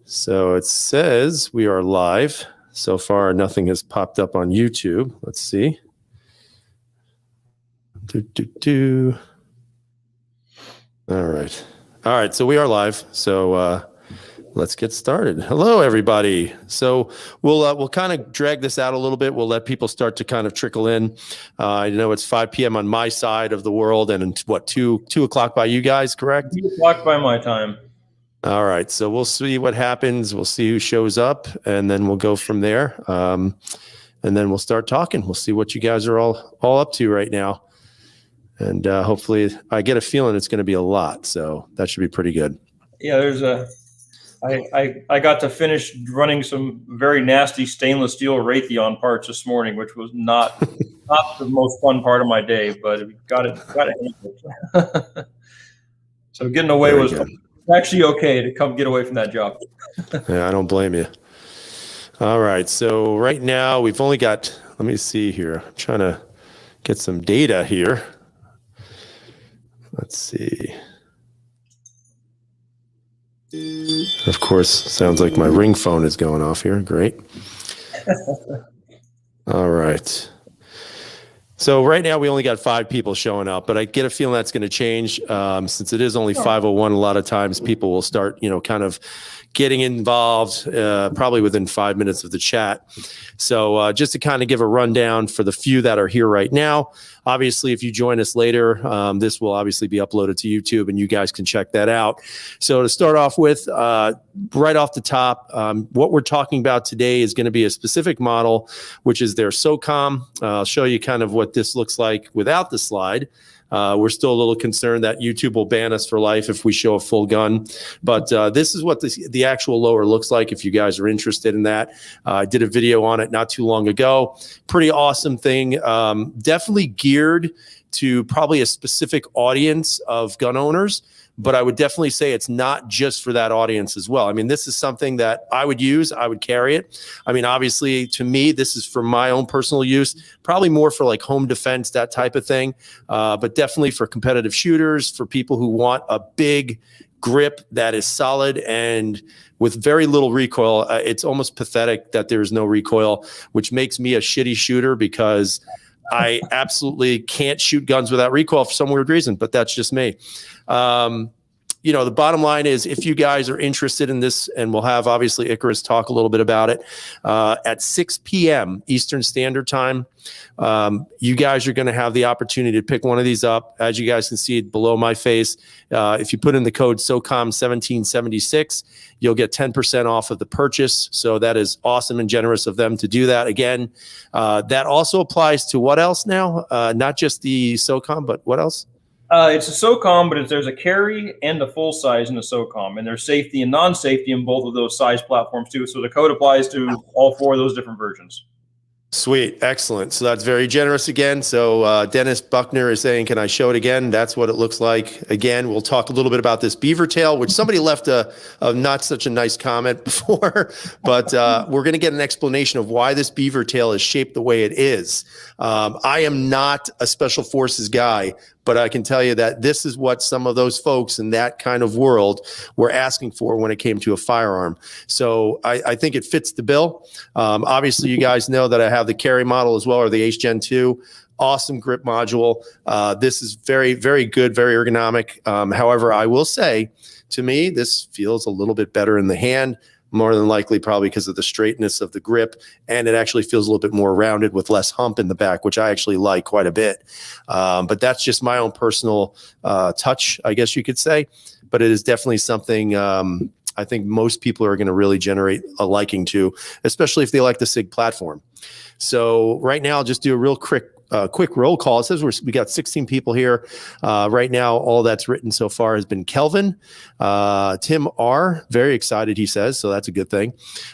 So it says we are live. So far, nothing has popped up on YouTube. Let's see. All right. All right. So we are live. So let's get started. Hello, everybody. So we'll kind of drag this out a little bit. We'll let people start to kind of trickle in. I know it's 5 p.m. on my side of the world, and what, 2 o'clock by you guys, correct? 2 o'clock by my time. All right. So we'll see what happens. We'll see who shows up, and then we'll go from there. And then we'll start talking. We'll see what you guys are all up to right now. And hopefully, I get a feeling it's going to be a lot. So that should be pretty good. Yeah, I got to finish running some very nasty stainless steel Raytheon parts this morning, which was not the most fun part of my day, but got it handled. So getting away was actually okay to come get away from that job. Yeah, I don't blame you. All right. So right now we've only got, let me see here. I'm trying to get some data here. Let's see. Of course, sounds like my ring phone is going off here. Great. All right. So right now we only got 5 people showing up, but I get a feeling that's going to change since it is only 5:01. A lot of times people will start, kind of getting involved probably within 5 minutes of the chat. So just to kind of give a rundown for the few that are here right now, obviously, if you join us later, this will obviously be uploaded to YouTube and you guys can check that out. So to start off with, right off the top, what we're talking about today is going to be a specific model, which is their SOCOM. I'll show you kind of what this looks like without the slide. We're still a little concerned that YouTube will ban us for life if we show a full gun. But this is what the actual lower looks like if you guys are interested in that. I did a video on it not too long ago. Pretty awesome thing. Definitely geared to probably a specific audience of gun owners. But I would definitely say it's not just for that audience as well. I mean, this is something that I would use. I would carry it. I mean, obviously, to me, this is for my own personal use, probably more for like home defense, that type of thing. But definitely for competitive shooters, for people who want a big grip that is solid and with very little recoil. It's almost pathetic that there's no recoil, which makes me a shitty shooter because I absolutely can't shoot guns without recoil for some weird reason, but that's just me. The bottom line is if you guys are interested in this, and we'll have obviously Icarus talk a little bit about it, at 6 p.m. Eastern Standard Time, you guys are going to have the opportunity to pick one of these up. As you guys can see below my face, if you put in the code SOCOM1776, you'll get 10% off of the purchase. So that is awesome and generous of them to do that. Again, that also applies to what else now? Not just the SOCOM, but what else? It's a SOCOM, but there's a carry and a full size in the SOCOM, and there's safety and non-safety in both of those size platforms too. So the code applies to all 4 of those different versions. Sweet. Excellent. So that's very generous again. So Dennis Buckner is saying, can I show it again? That's what it looks like. Again, we'll talk a little bit about this beaver tail, which somebody left a not such a nice comment before, but we're going to get an explanation of why this beaver tail is shaped the way it is. I am not a special forces guy, but I can tell you that this is what some of those folks in that kind of world were asking for when it came to a firearm. So I think it fits the bill. Obviously, you guys know that I have the carry model as well, or the Xcary Gen 2. Awesome grip module. This is very, very good, very ergonomic. However, I will say, to me, this feels a little bit better in the hand. More than likely probably because of the straightness of the grip, and it actually feels a little bit more rounded with less hump in the back, which I actually like quite a bit. But that's just my own personal touch, I guess you could say. But it is definitely something I think most people are going to really generate a liking to, especially if they like the SIG platform. So right now, I'll just do a real quick roll call. It says we got 16 people here. Right now, all that's written so far has been Kelvin. Tim R, very excited, he says, so that's a good thing.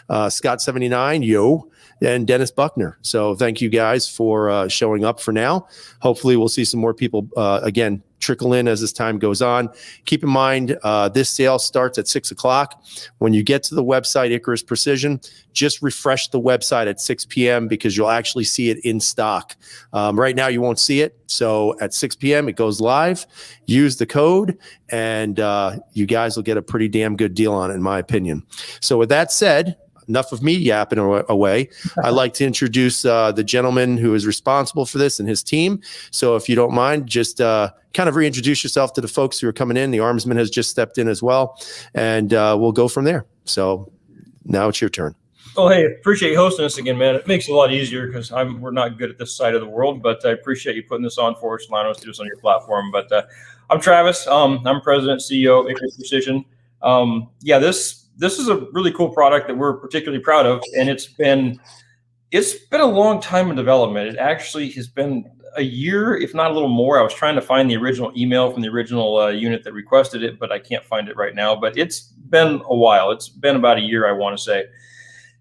Scott79, yo, and Dennis Buckner. So thank you guys for showing up for now. Hopefully we'll see some more people, again, trickle in as this time goes on. Keep in mind, this sale starts at 6 o'clock. When you get to the website, Icarus Precision, just refresh the website at 6 p.m. because you'll actually see it in stock. Right now, you won't see it. So at 6 p.m., it goes live. Use the code, and you guys will get a pretty damn good deal on it, in my opinion. So with that said, enough of me yapping away. I'd like to introduce the gentleman who is responsible for this and his team. So if you don't mind, just kind of reintroduce yourself to the folks who are coming in. The Armsman has just stepped in as well, and we'll go from there. So now it's your turn. Oh, hey, appreciate you hosting us again, man. It makes it a lot easier because we're not good at this side of the world, but I appreciate you putting this on for us, allowing us to do this on your platform. But I'm Travis. I'm President, CEO of Icarus Precision. This is a really cool product that we're particularly proud of, and it's been a long time in development. It actually has been a year, if not a little more. I was trying to find the original email from the original unit that requested it, but I can't find it right now. But it's been a while. It's been about a year, I want to say.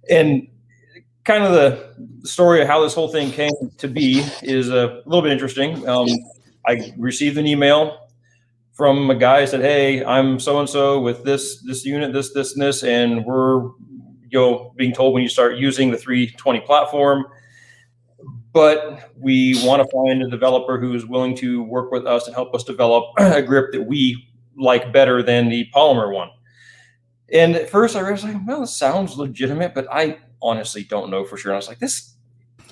And kind of the story of how this whole thing came to be is a little bit interesting. I received an email from a guy who said, "Hey, I'm so-and-so with this unit, this, and this, and we're being told when you start using the 320 platform, but we want to find a developer who is willing to work with us and help us develop a grip that we like better than the polymer one." And at first I was like, well, this sounds legitimate, but I honestly don't know for sure. And I was like, this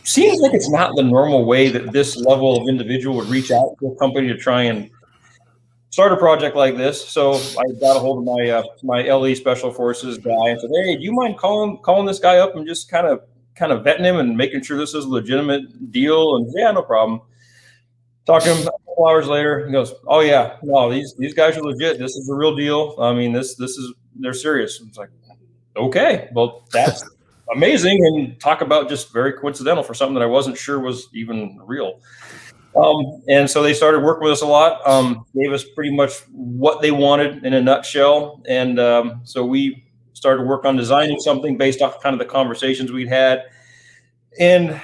seems like it's not the normal way that this level of individual would reach out to a company to try and start a project like this. So I got a hold of my LE Special Forces guy and said, "Hey, do you mind calling this guy up and just kind of vetting him and making sure this is a legitimate deal?" And yeah, no problem. Talk to him a couple hours later. He goes, "Oh yeah, no, these guys are legit. This is the real deal. I mean, they're serious." It's like, okay, well, that's amazing. And talk about just very coincidental for something that I wasn't sure was even real. And so they started working with us a lot, gave us pretty much what they wanted in a nutshell. And so we started to work on designing something based off kind of the conversations we'd had. And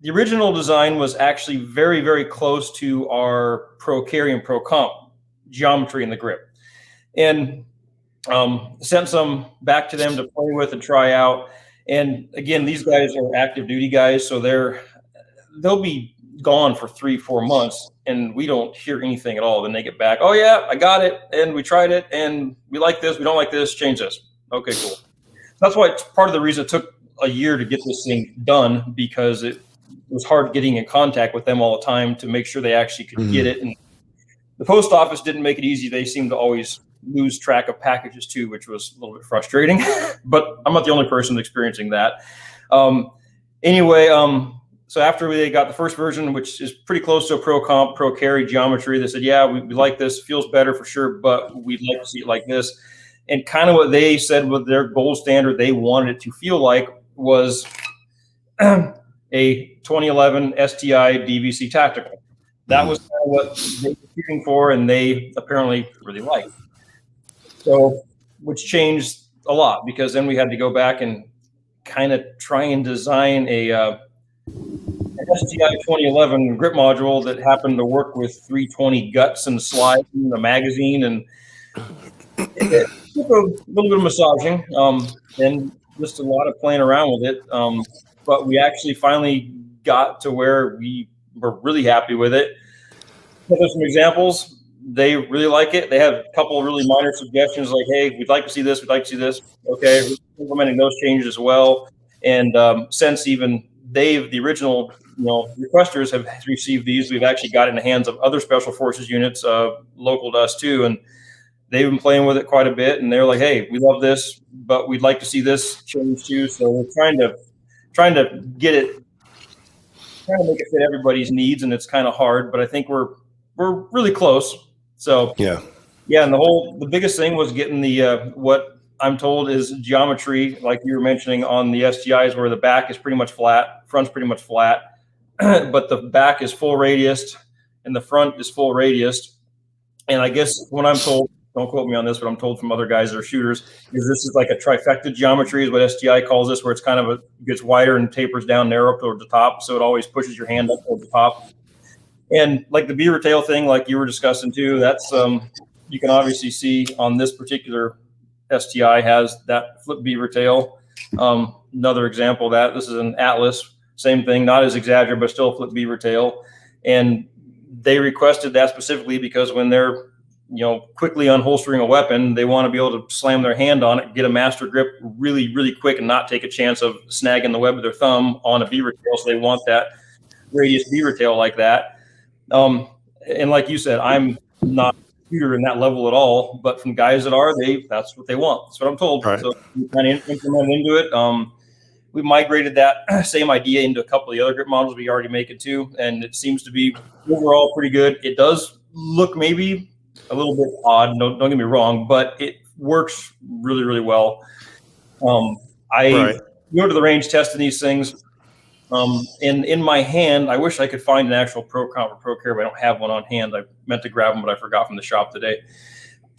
the original design was actually very, very close to our Pro Carry and Pro Comp geometry in the grip. And sent some back to them to play with and try out. And again, these guys are active duty guys, so they'll be gone for 3-4 months, and we don't hear anything at all. Then they get back, "Oh yeah, I got it, and we tried it, and we like this, we don't like this, change this." Okay, cool. That's why it's part of the reason it took a year to get this thing done, because it was hard getting in contact with them all the time to make sure they actually could get it. And the post office didn't make it easy. They seemed to always lose track of packages too, which was a little bit frustrating. But I'm not the only person experiencing that. So after they got the first version, which is pretty close to a Pro Comp, Pro Carry geometry, they said, "Yeah, we like this, feels better for sure, but we'd like to see it like this." And kind of what they said with their gold standard they wanted it to feel like was a 2011 STI DVC Tactical. That was kind of what they were shooting for, and they apparently really liked. So, which changed a lot, because then we had to go back and kind of try and design an STI 2011 grip module that happened to work with 320 guts and slides in the magazine, and it took a little bit of massaging and just a lot of playing around with it. But we actually finally got to where we were really happy with it. There's some examples. They really like it. They have a couple of really minor suggestions like, "Hey, we'd like to see this. We'd like to see this." Okay, we're implementing those changes as well. And since even the original requesters have received these, we've actually got it in the hands of other Special Forces units local to us too. And they've been playing with it quite a bit. And they're like, "Hey, we love this, but we'd like to see this change too." So we're trying to get it, trying to make it fit everybody's needs. And it's kind of hard, but I think we're really close. So yeah. And the biggest thing was getting the what I'm told is geometry, like you were mentioning on the STIs, where the back is pretty much flat, front's pretty much flat, but the back is full radiused and the front is full radiused. And I guess when I'm told, don't quote me on this, but I'm told from other guys that are shooters, is this is like a trifecta geometry is what STI calls this, where it's kind of gets wider and tapers down narrow up towards the top, so it always pushes your hand up towards the top. And like the beaver tail thing, like you were discussing too, that's you can obviously see on this particular STI has that flip beaver tail. Another example of that, this is an Atlas, same thing, not as exaggerated, but still a flip beaver tail. And they requested that specifically because when they're, quickly unholstering a weapon, they want to be able to slam their hand on it, get a master grip really, really quick and not take a chance of snagging the web of their thumb on a beaver tail. So they want that radius beaver tail like that. And like you said, I'm not a shooter in that level at all, but from guys that are, that's what they want. That's what I'm told. Right. So we kind of implemented into it. We migrated that same idea into a couple of the other grip models we already make it to, and it seems to be overall pretty good. It does look maybe a little bit odd, don't get me wrong, but it works really, really well. I go to the range testing these things. In my hand, I wish I could find an actual Pro Comp or Pro Carry, but I don't have one on hand. I meant to grab them, but I forgot from the shop today.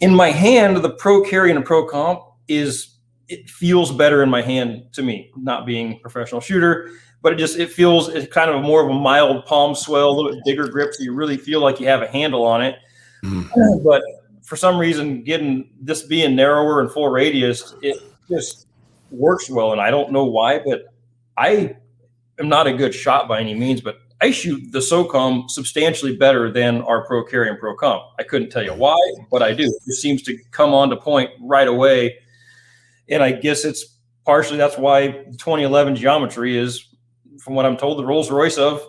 In my hand, the Pro Carry and the Pro Comp it feels better in my hand to me, not being a professional shooter, but it feels it's kind of more of a mild palm swell, a little bit bigger grip, so you really feel like you have a handle on it. But for some reason, getting this being narrower and full radius, it just works well, and I don't know why, but I am not a good shot by any means, but I shoot the SOCOM substantially better than our Pro Carry and Pro Comp. I couldn't tell you why, but I do. It just seems to come on to point right away. And I guess it's partially that's why 2011 geometry is, from what I'm told, the Rolls Royce of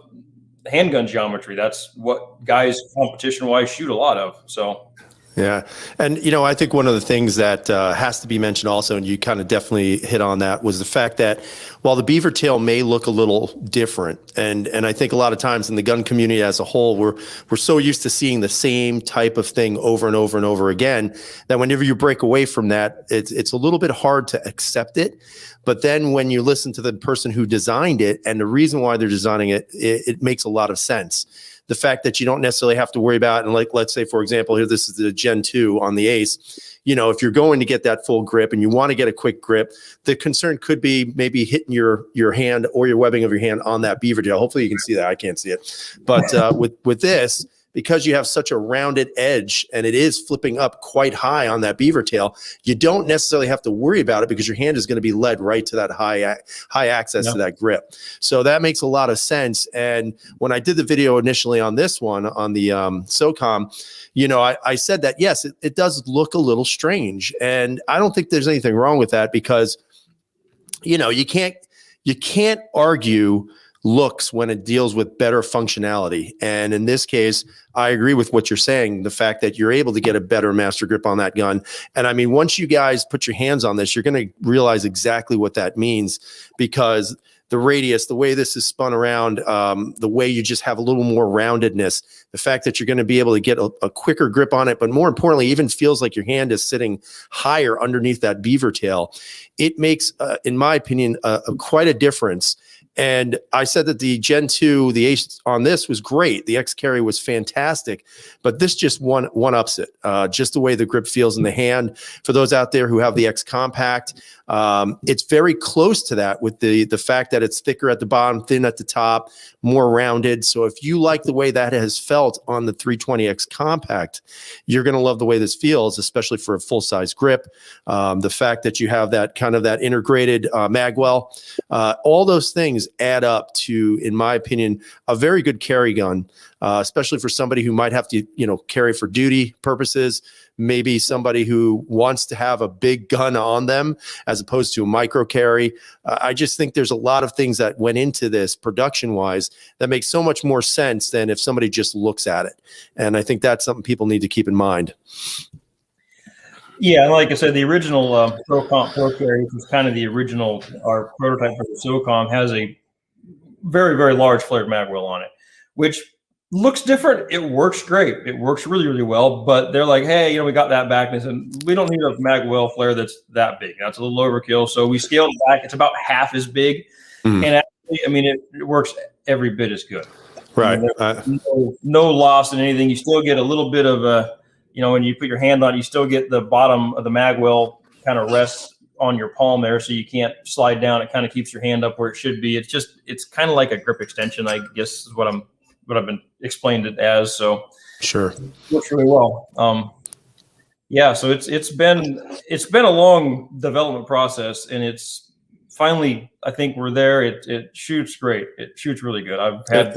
handgun geometry. That's what guys competition-wise shoot a lot of. So. Yeah. And, I think one of the things that has to be mentioned also, and you kind of definitely hit on that, was the fact that while the beaver tail may look a little different, and I think a lot of times in the gun community as a whole, we're so used to seeing the same type of thing over and over and over again that whenever you break away from that, it's a little bit hard to accept it. But then when you listen to the person who designed it and the reason why they're designing it, it makes a lot of sense. The fact that you don't necessarily have to worry about, and like, let's say, for example, here, this is the Gen 2 on the Ace. If you're going to get that full grip and you want to get a quick grip, the concern could be maybe hitting your hand or your webbing of your hand on that beaver tail. Hopefully you can see that. I can't see it. But with this, because you have such a rounded edge and it is flipping up quite high on that beaver tail, you don't necessarily have to worry about it because your hand is going to be led right to that high access to that grip. So that makes a lot of sense. And when I did the video initially on this one, on the SOCOM, I said that, yes, it does look a little strange. And I don't think there's anything wrong with that because, you can't argue looks when it deals with better functionality. And in this case, I agree with what you're saying, the fact that you're able to get a better master grip on that gun. And I mean, once you guys put your hands on this, you're going to realize exactly what that means, because the radius, the way this is spun around, the way you just have a little more roundedness, the fact that you're going to be able to get a quicker grip on it, but more importantly, even feels like your hand is sitting higher underneath that beaver tail. It makes, in my opinion, quite a difference. And I said that the Gen 2, the Ace on this was great. The Xcary was fantastic, but this just one-ups it. Just the way the grip feels in the hand. For those out there who have the X Compact, it's very close to that with the fact that it's thicker at the bottom, thin at the top, more rounded. So if you like the way that has felt on the 320X Compact, you're going to love the way this feels, especially for a full-size grip. The fact that you have that kind of that integrated magwell, all those things add up to, in my opinion, a very good carry gun, especially for somebody who might have to, carry for duty purposes, maybe somebody who wants to have a big gun on them as opposed to a micro carry. I just think there's a lot of things that went into this production-wise that makes so much more sense than if somebody just looks at it. And I think that's something people need to keep in mind. Yeah, like I said, the original Pro Comp Pro Carry, which was kind of the original, our prototype for the SOCOM, has a very, very large flared magwell on it, which looks different. It works great. It works really, really well. But they're like, hey, we got that back. And they said, we don't need a magwell flare that's that big. That's a little overkill. So we scaled it back. It's about half as big. And actually, it works every bit as good. Right. No loss in anything. You still get a little bit of a, when you put your hand on it, you still get the bottom of the magwell kind of rests on your palm there, so you can't slide down. It kind of keeps your hand up where it should be. It's kind of like a grip extension, I guess is what I'm been explained it as. So Sure. works really well. Yeah, so it's been a long development process, and it's finally, I think we're there. It shoots great. It shoots really good. I've had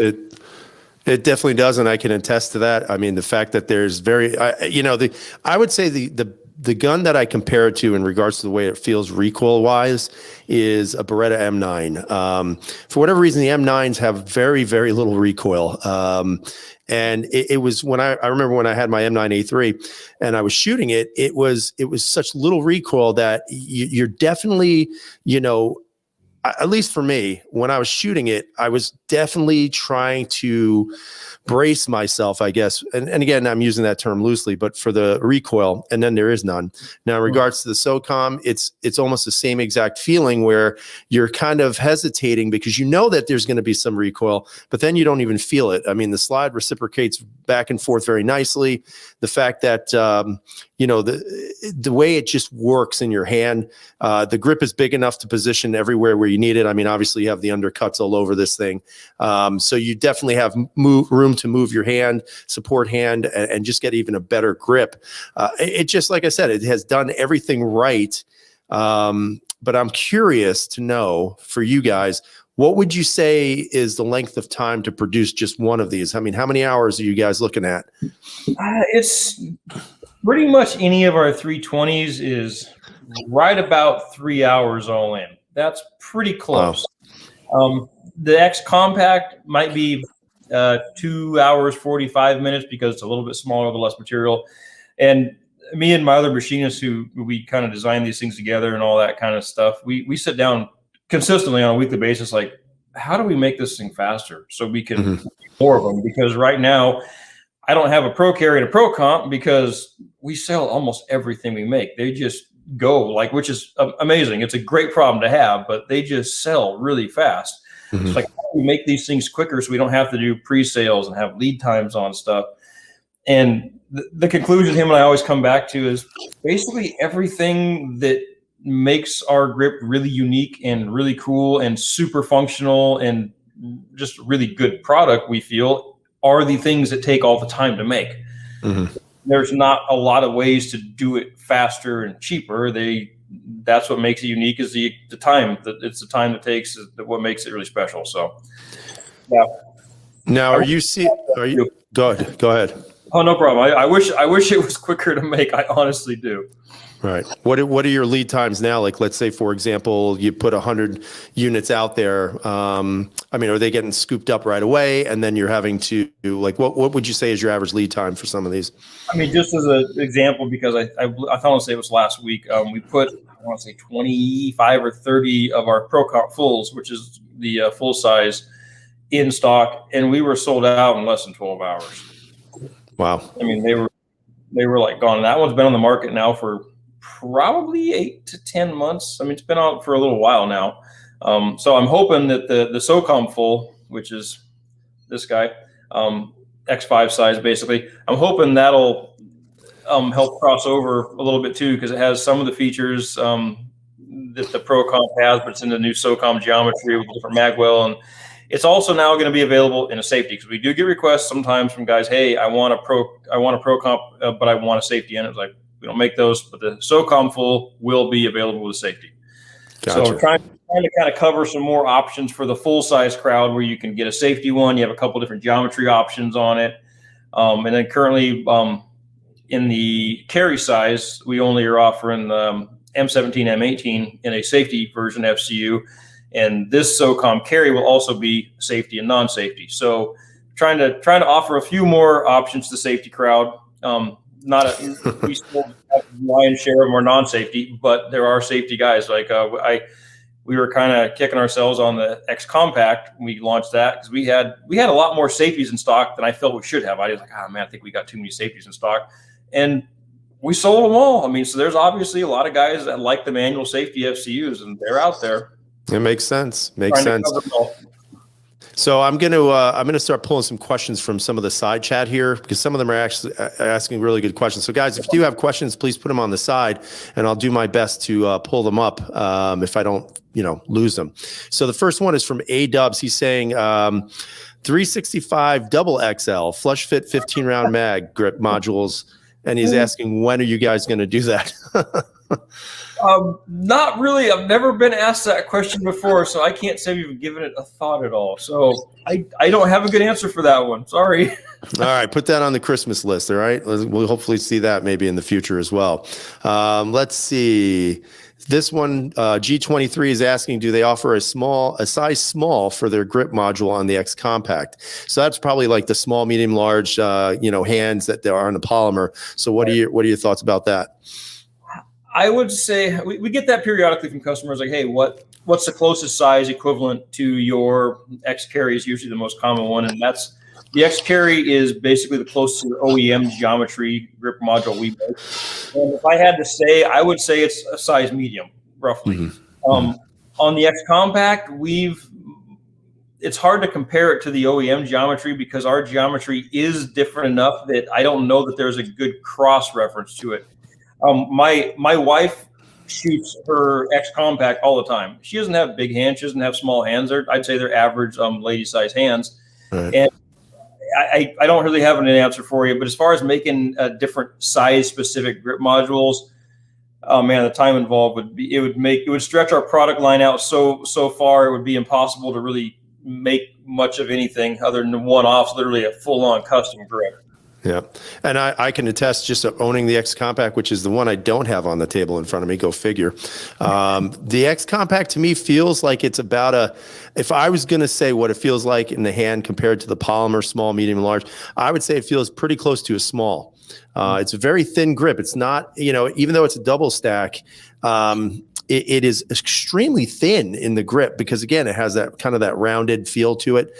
It definitely does, and I can attest to that. I mean, the fact that there's I would say the gun that I compare it to in regards to the way it feels recoil wise is a Beretta M9. For whatever reason, the M9s have very, very little recoil. And it was when I remember when I had my M9A3 and I was shooting it, it was such little recoil that you're definitely, at least for me, when I was shooting it, I was definitely trying to brace myself, I guess. And again, I'm using that term loosely, but for the recoil, and then there is none. Now, in regards to the SOCOM, it's almost the same exact feeling where you're kind of hesitating because you know that there's going to be some recoil, but then you don't even feel it. I mean, the slide reciprocates back and forth very nicely. The fact that, the way it just works in your hand, the grip is big enough to position everywhere where you need it. I mean, obviously you have the undercuts all over this thing. So you definitely have room to move your hand, support hand, and just get even a better grip. It just, like I said, it has done everything right. But I'm curious to know for you guys, what would you say is the length of time to produce just one of these? I mean, how many hours are you guys looking at? It's pretty much any of our 320s is right about 3 hours all in. That's pretty close. Wow. The X Compact might be 2 hours, 45 minutes because it's a little bit smaller, with less material. And me and my other machinists who we kind of design these things together and all that kind of stuff, we sit down consistently on a weekly basis, like, how do we make this thing faster so we can do more of them? Because right now, I don't have a Pro Carry and a Pro Comp because we sell almost everything we make. They just go, which is amazing. It's a great problem to have, but they just sell really fast. It's like, how do we make these things quicker so we don't have to do pre-sales and have lead times on stuff? And the conclusion him and I always come back to is basically everything that makes our grip really unique and really cool and super functional and just a really good product, we feel, are the things that take all the time to make. There's not a lot of ways to do it faster and cheaper. That's what makes it unique, is the time. It's the time it takes is what makes it really special. So, yeah. Now, go ahead. Oh, no problem. I wish it was quicker to make. I honestly do. Right. What are your lead times now? Like, let's say, for example, you put 100 units out there. I mean, are they getting scooped up right away? And then you're having to, what would you say is your average lead time for some of these? I mean, just as an example, because I want to say it was last week, we put, I want to say 25 or 30 of our Pro Comp fulls, which is the full size, in stock, and we were sold out in less than 12 hours. Wow. I mean, they were like gone. That one's been on the market now for probably 8 to 10 months. I mean, it's been out for a little while now. So I'm hoping that the SOCOM full, which is this guy, X5 size, basically, I'm hoping that'll help cross over a little bit too, because it has some of the features that the Pro Comp has, but it's in the new SOCOM geometry with different magwell. And it's also now going to be available in a safety, because we do get requests sometimes from guys, hey, I want a Pro Comp, but I want a safety in it. It's like, we don't make those, but the SOCOM full will be available with safety. Gotcha. So we're trying to kind of cover some more options for the full size crowd, where you can get a safety one. You have a couple different geometry options on it. And then currently in the carry size, we only are offering the M17, M18 in a safety version FCU. And this SOCOM carry will also be safety and non-safety. So trying to offer a few more options to the safety crowd. We still have the lion's share of them are non-safety, but there are safety guys. Like we were kind of kicking ourselves on the X Compact when we launched that, because we had a lot more safeties in stock than I felt we should have. I was like, oh man, I think we got too many safeties in stock, and we sold them all. I mean, so there's obviously a lot of guys that like the manual safety FCUs, and they're out there. It makes sense. Makes sense. So I'm gonna start pulling some questions from some of the side chat here because some of them are actually asking really good questions. So guys, if you do have questions, please put them on the side, and I'll do my best to pull them up if I don't, lose them. So the first one is from A Dubs. He's saying 365 double XL flush fit 15 round mag grip modules, and he's asking when are you guys going to do that? Not really. I've never been asked that question before, so I can't say we've given it a thought at all. So I don't have a good answer for that one. Sorry. All right, put that on the Christmas list. All right, we'll hopefully see that maybe in the future as well. Let's see. This one, G23 is asking, do they offer a size small for their grip module on the X Compact? So that's probably like the small, medium, large, hands that there are in the polymer. So what are your thoughts about that? I would say we get that periodically from customers, like, hey, what's the closest size equivalent to your Xcary is usually the most common one, and that's the Xcary is basically the closest to the OEM geometry grip module we make. And if I had to say, I would say it's a size medium, roughly. Mm-hmm. On the X Compact, it's hard to compare it to the OEM geometry because our geometry is different enough that I don't know that there's a good cross reference to it. My wife shoots her X Compact all the time. She doesn't have big hands. She doesn't have small hands. I'd say they're average lady size hands. Right. And I don't really have an answer for you. But as far as making different size specific grip modules, oh man, the time involved it would stretch our product line out so far. It would be impossible to really make much of anything other than one-offs, literally a full-on custom grip. Yeah. And I can attest just owning the X Compact, which is the one I don't have on the table in front of me, go figure. The X Compact to me feels like it's about if I was going to say what it feels like in the hand compared to the polymer, small, medium, large, I would say it feels pretty close to a small. It's a very thin grip. It's not, even though it's a double stack, it is extremely thin in the grip because again, it has that kind of that rounded feel to it.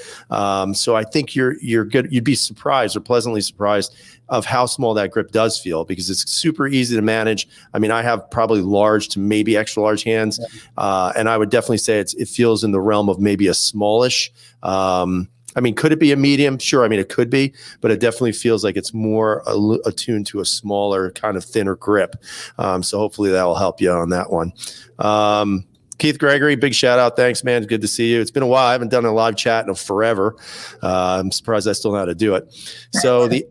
So I think you're good. You'd be surprised or pleasantly surprised of how small that grip does feel because it's super easy to manage. I mean, I have probably large to maybe extra large hands. And I would definitely say it feels in the realm of maybe a smallish. I mean, could it be a medium? Sure. I mean, it could be, but it definitely feels like it's more attuned to a smaller, kind of thinner grip. So hopefully that will help you on that one. Keith Gregory, big shout out. Thanks, man. Good to see you. It's been a while. I haven't done a live chat in forever. I'm surprised I still know how to do it. So the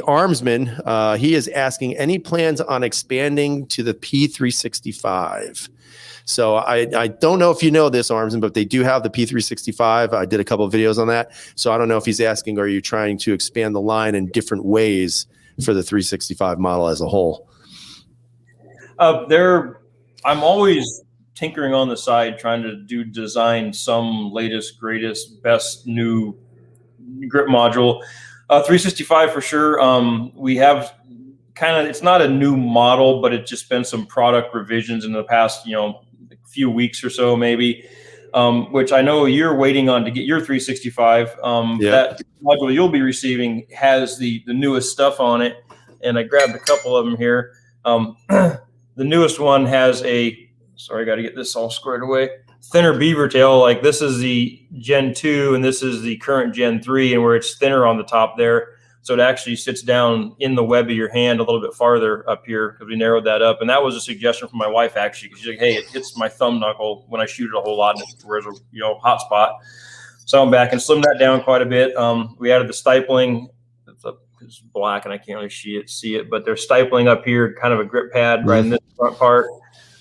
Armsman, he is asking any plans on expanding to the P365. So I don't know if you know this, Armsman, but they do have the P365. I did a couple of videos on that. So I don't know if he's asking, are you trying to expand the line in different ways for the 365 model as a whole? I'm always tinkering on the side, trying to design some latest, greatest, best new grip module. 365 for sure. We have it's not a new model, but it's just been some product revisions in the past, few weeks or so maybe, which I know you're waiting on to get your 365. That module you'll be receiving has the newest stuff on it, and I grabbed a couple of them here. The newest one has I got to get this all squared away, thinner beaver tail. Like this is the Gen 2 and this is the current Gen 3, and where it's thinner on the top there. So it actually sits down in the web of your hand a little bit farther up here because we narrowed that up. And that was a suggestion from my wife, actually, because she's like, hey, it hits my thumb knuckle when I shoot it a whole lot and it's where's a hot spot. So I'm back and slimmed that down quite a bit. We added the Stipeling. It's black and I can't really see it, but there's Stipeling up here, kind of a grip pad right in this front part.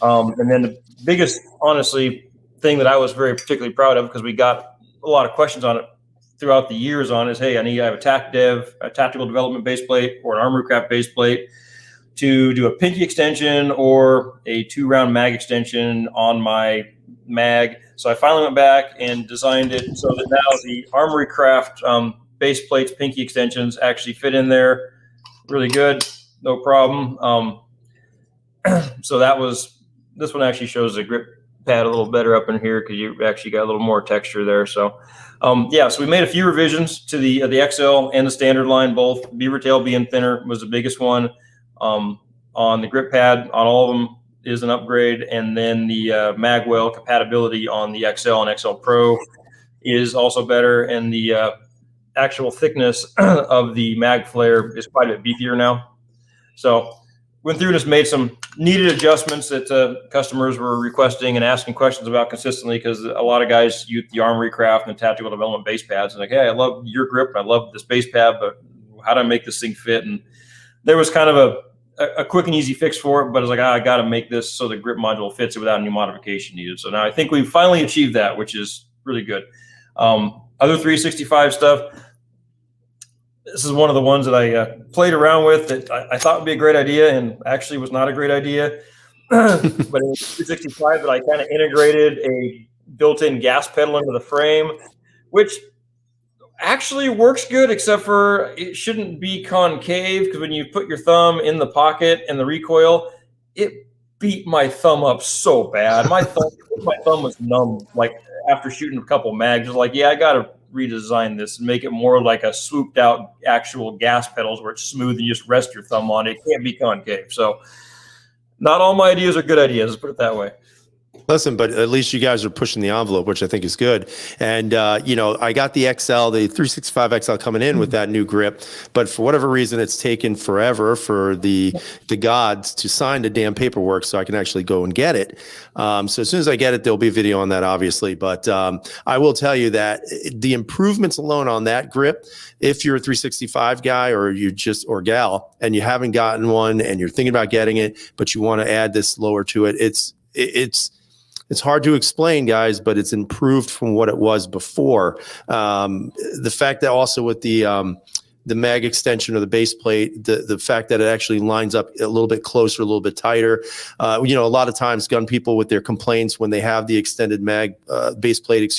And then the biggest, honestly, thing that I was very particularly proud of, because we got a lot of questions on it throughout the years on, is, hey, I have a tactical development base plate or an armor craft base plate to do a pinky extension or a 2-round mag extension on my mag. So I finally went back and designed it so that now the Armory Craft base plates, pinky extensions actually fit in there really good, no problem. So this one actually shows the grip pad a little better up in here because you actually got a little more texture there. So so we made a few revisions to the XL and the standard line, both. Beaver tail being thinner was the biggest one. On the grip pad on all of them is an upgrade, and then the magwell compatibility on the XL and XL Pro is also better, and the actual thickness of the mag flare is quite a bit beefier now. So went through and just made some needed adjustments that customers were requesting and asking questions about consistently, because a lot of guys use the Armory Craft and the Tactical Development base pads and like, hey, I love your grip, I love this base pad, but how do I make this thing fit? And there was kind of a quick and easy fix for it, but it's like, I got to make this so the grip module fits it without any modification needed. So now I think we've finally achieved that, which is really good. Other 365 stuff, this is one of the ones that I played around with that I thought would be a great idea and actually was not a great idea. But in 365 that I kind of integrated a built-in gas pedal into the frame, which actually works good, except for it shouldn't be concave, because when you put your thumb in the pocket and the recoil, it beat my thumb up so bad. My thumb was numb, like after shooting a couple mags. I was like, yeah, I got to redesign this and make it more like a swooped out actual gas pedals where it's smooth and you just rest your thumb on it. It can't be concave. So not all my ideas are good ideas, let's put it that way. Listen, but at least you guys are pushing the envelope, which I think is good. And, I got the XL, the 365 XL coming in with that new grip, but for whatever reason, it's taken forever for the gods to sign the damn paperwork so I can actually go and get it. So as soon as I get it, there'll be a video on that, obviously. But I will tell you that the improvements alone on that grip, if you're a 365 guy or or gal, and you haven't gotten one and you're thinking about getting it, but you want to add this lower to it, it's hard to explain, guys, but it's improved from what it was before. The fact that also with the mag extension or the base plate, the fact that it actually lines up a little bit closer, a little bit tighter. A lot of times gun people with their complaints when they have the extended mag base plate,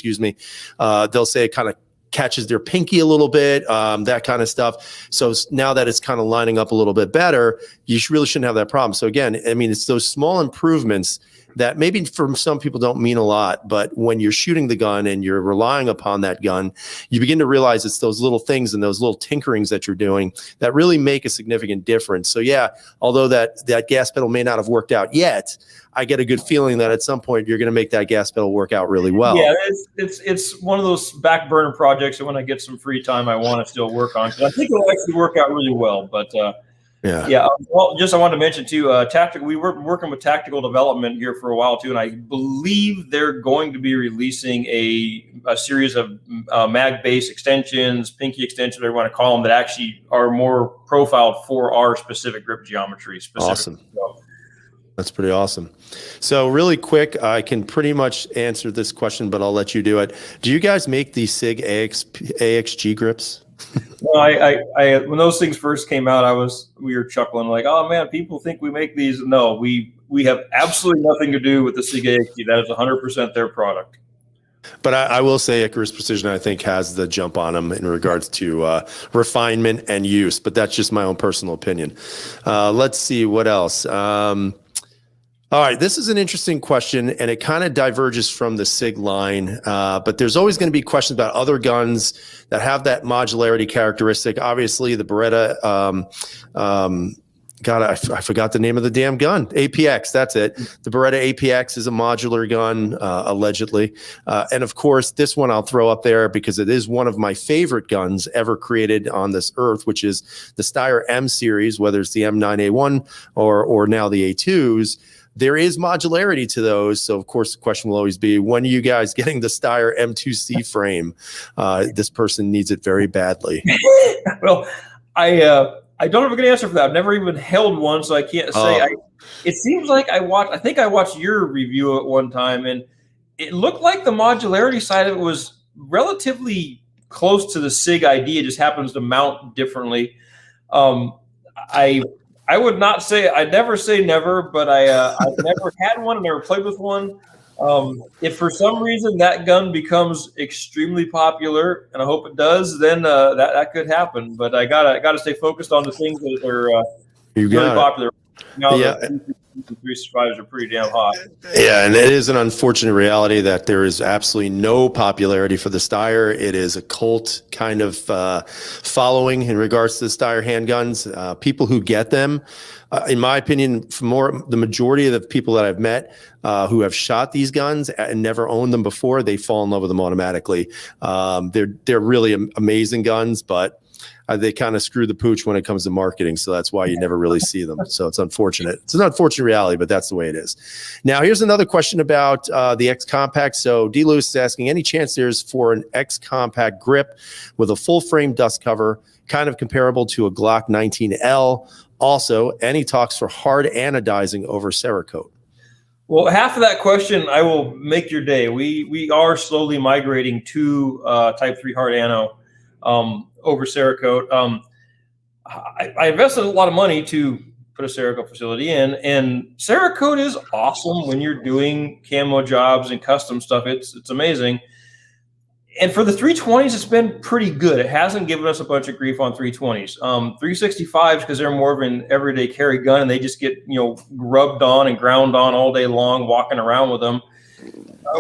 they'll say it kind of catches their pinky a little bit, that kind of stuff. So now that it's kind of lining up a little bit better, you really shouldn't have that problem. So again, I mean, it's those small improvements that maybe for some people don't mean a lot, but when you're shooting the gun and you're relying upon that gun, you begin to realize it's those little things and those little tinkerings that you're doing that really make a significant difference. So yeah, although that gas pedal may not have worked out yet, I get a good feeling that at some point you're going to make that gas pedal work out really well. Yeah, it's one of those back burner projects that when I get some free time, I want to still work on. I think it'll actually work out really well. But yeah. Well, I wanted to mention too, we were working with Tactical Development here for a while too, and I believe they're going to be releasing a series of mag-based extensions, pinky extensions, whatever you want to call them, that actually are more profiled for our specific grip geometry. Awesome. That's pretty awesome. So really quick, I can pretty much answer this question, but I'll let you do it. Do you guys make the SIG AXG grips? No, I when those things first came out, we were chuckling like, oh man, people think we make these. No, we have absolutely nothing to do with the SIG AXG. That is 100% their product. But I will say Icarus Precision, I think, has the jump on them in regards to refinement and use, but that's just my own personal opinion. Let's see what else. All right, this is an interesting question, and it kind of diverges from the SIG line, but there's always going to be questions about other guns that have that modularity characteristic. Obviously, the Beretta, I forgot the name of the damn gun. APX, that's it. The Beretta APX is a modular gun, allegedly. And of course, this one I'll throw up there because it is one of my favorite guns ever created on this earth, which is the Steyr M series, whether it's the M9A1 or now the A2s. There is modularity to those. So, of course, the question will always be, when are you guys getting the Steyr M2C frame? This person needs it very badly. Well, I don't have a good answer for that. I've never even held one, so I can't say. It seems like I think I watched your review at one time, and it looked like the modularity side of it was relatively close to the SIG idea. It just happens to mount differently. I would not say, I'd never say never, but I've never had one and never played with one. If for some reason that gun becomes extremely popular, and I hope it does, then that could happen. But I gotta stay focused on the things that are really popular. now Yeah. the 365s are pretty damn hot. Yeah, and it is an unfortunate reality that there is absolutely no popularity for the Steyr. It is a cult kind of following in regards to the Steyr handguns. People who get them, in my opinion, the majority of the people that I've met who have shot these guns and never owned them before, they fall in love with them automatically. They're really amazing guns, but they kind of screw the pooch when it comes to marketing. So that's why you never really see them. So it's unfortunate. It's an unfortunate reality, but that's the way it is. Now, here's another question about the X Compact. So D. Lewis is asking, any chance there's for an X Compact grip with a full frame dust cover, kind of comparable to a Glock 19L? Also, any talks for hard anodizing over Cerakote? Well, half of that question I will make your day. We are slowly migrating to Type 3 hard ano over Cerakote. I invested a lot of money to put a Cerakote facility in, and Cerakote is awesome when you're doing camo jobs and custom stuff. It's amazing. And for the 320s, it's been pretty good. It hasn't given us a bunch of grief on 320s. 365s, because they're more of an everyday carry gun, and they just get rubbed on and ground on all day long, walking around with them.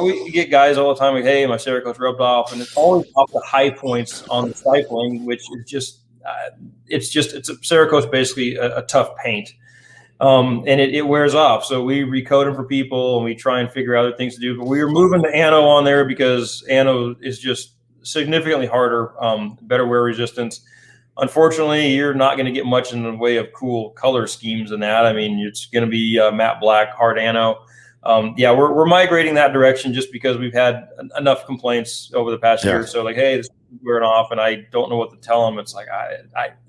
We get guys all the time like, hey, my Cerakote's rubbed off, and it's always off the high points on the Stipeling, which is just, Cerakote's basically a tough paint. And it wears off. So we recode them for people, and we try and figure out other things to do. But we were moving to ano on there because ano is just significantly harder, better wear resistance. Unfortunately, you're not going to get much in the way of cool color schemes in that. I mean, it's going to be matte black, hard ano. Yeah, we're migrating that direction just because we've had enough complaints over the past year. So like, hey, this is wearing off, and I don't know what to tell them. It's like,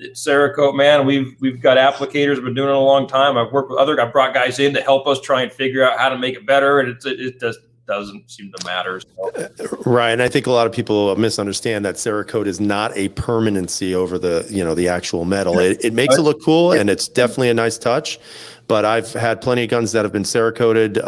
it's Cerakote, man. We've got applicators, been doing it a long time. I've worked with I brought guys in to help us try and figure out how to make it better, and it just doesn't seem to matter. So. Right, and I think a lot of people misunderstand that Cerakote is not a permanency over the actual metal. It makes it look cool, and it's definitely a nice touch. But I've had plenty of guns that have been Cerakoted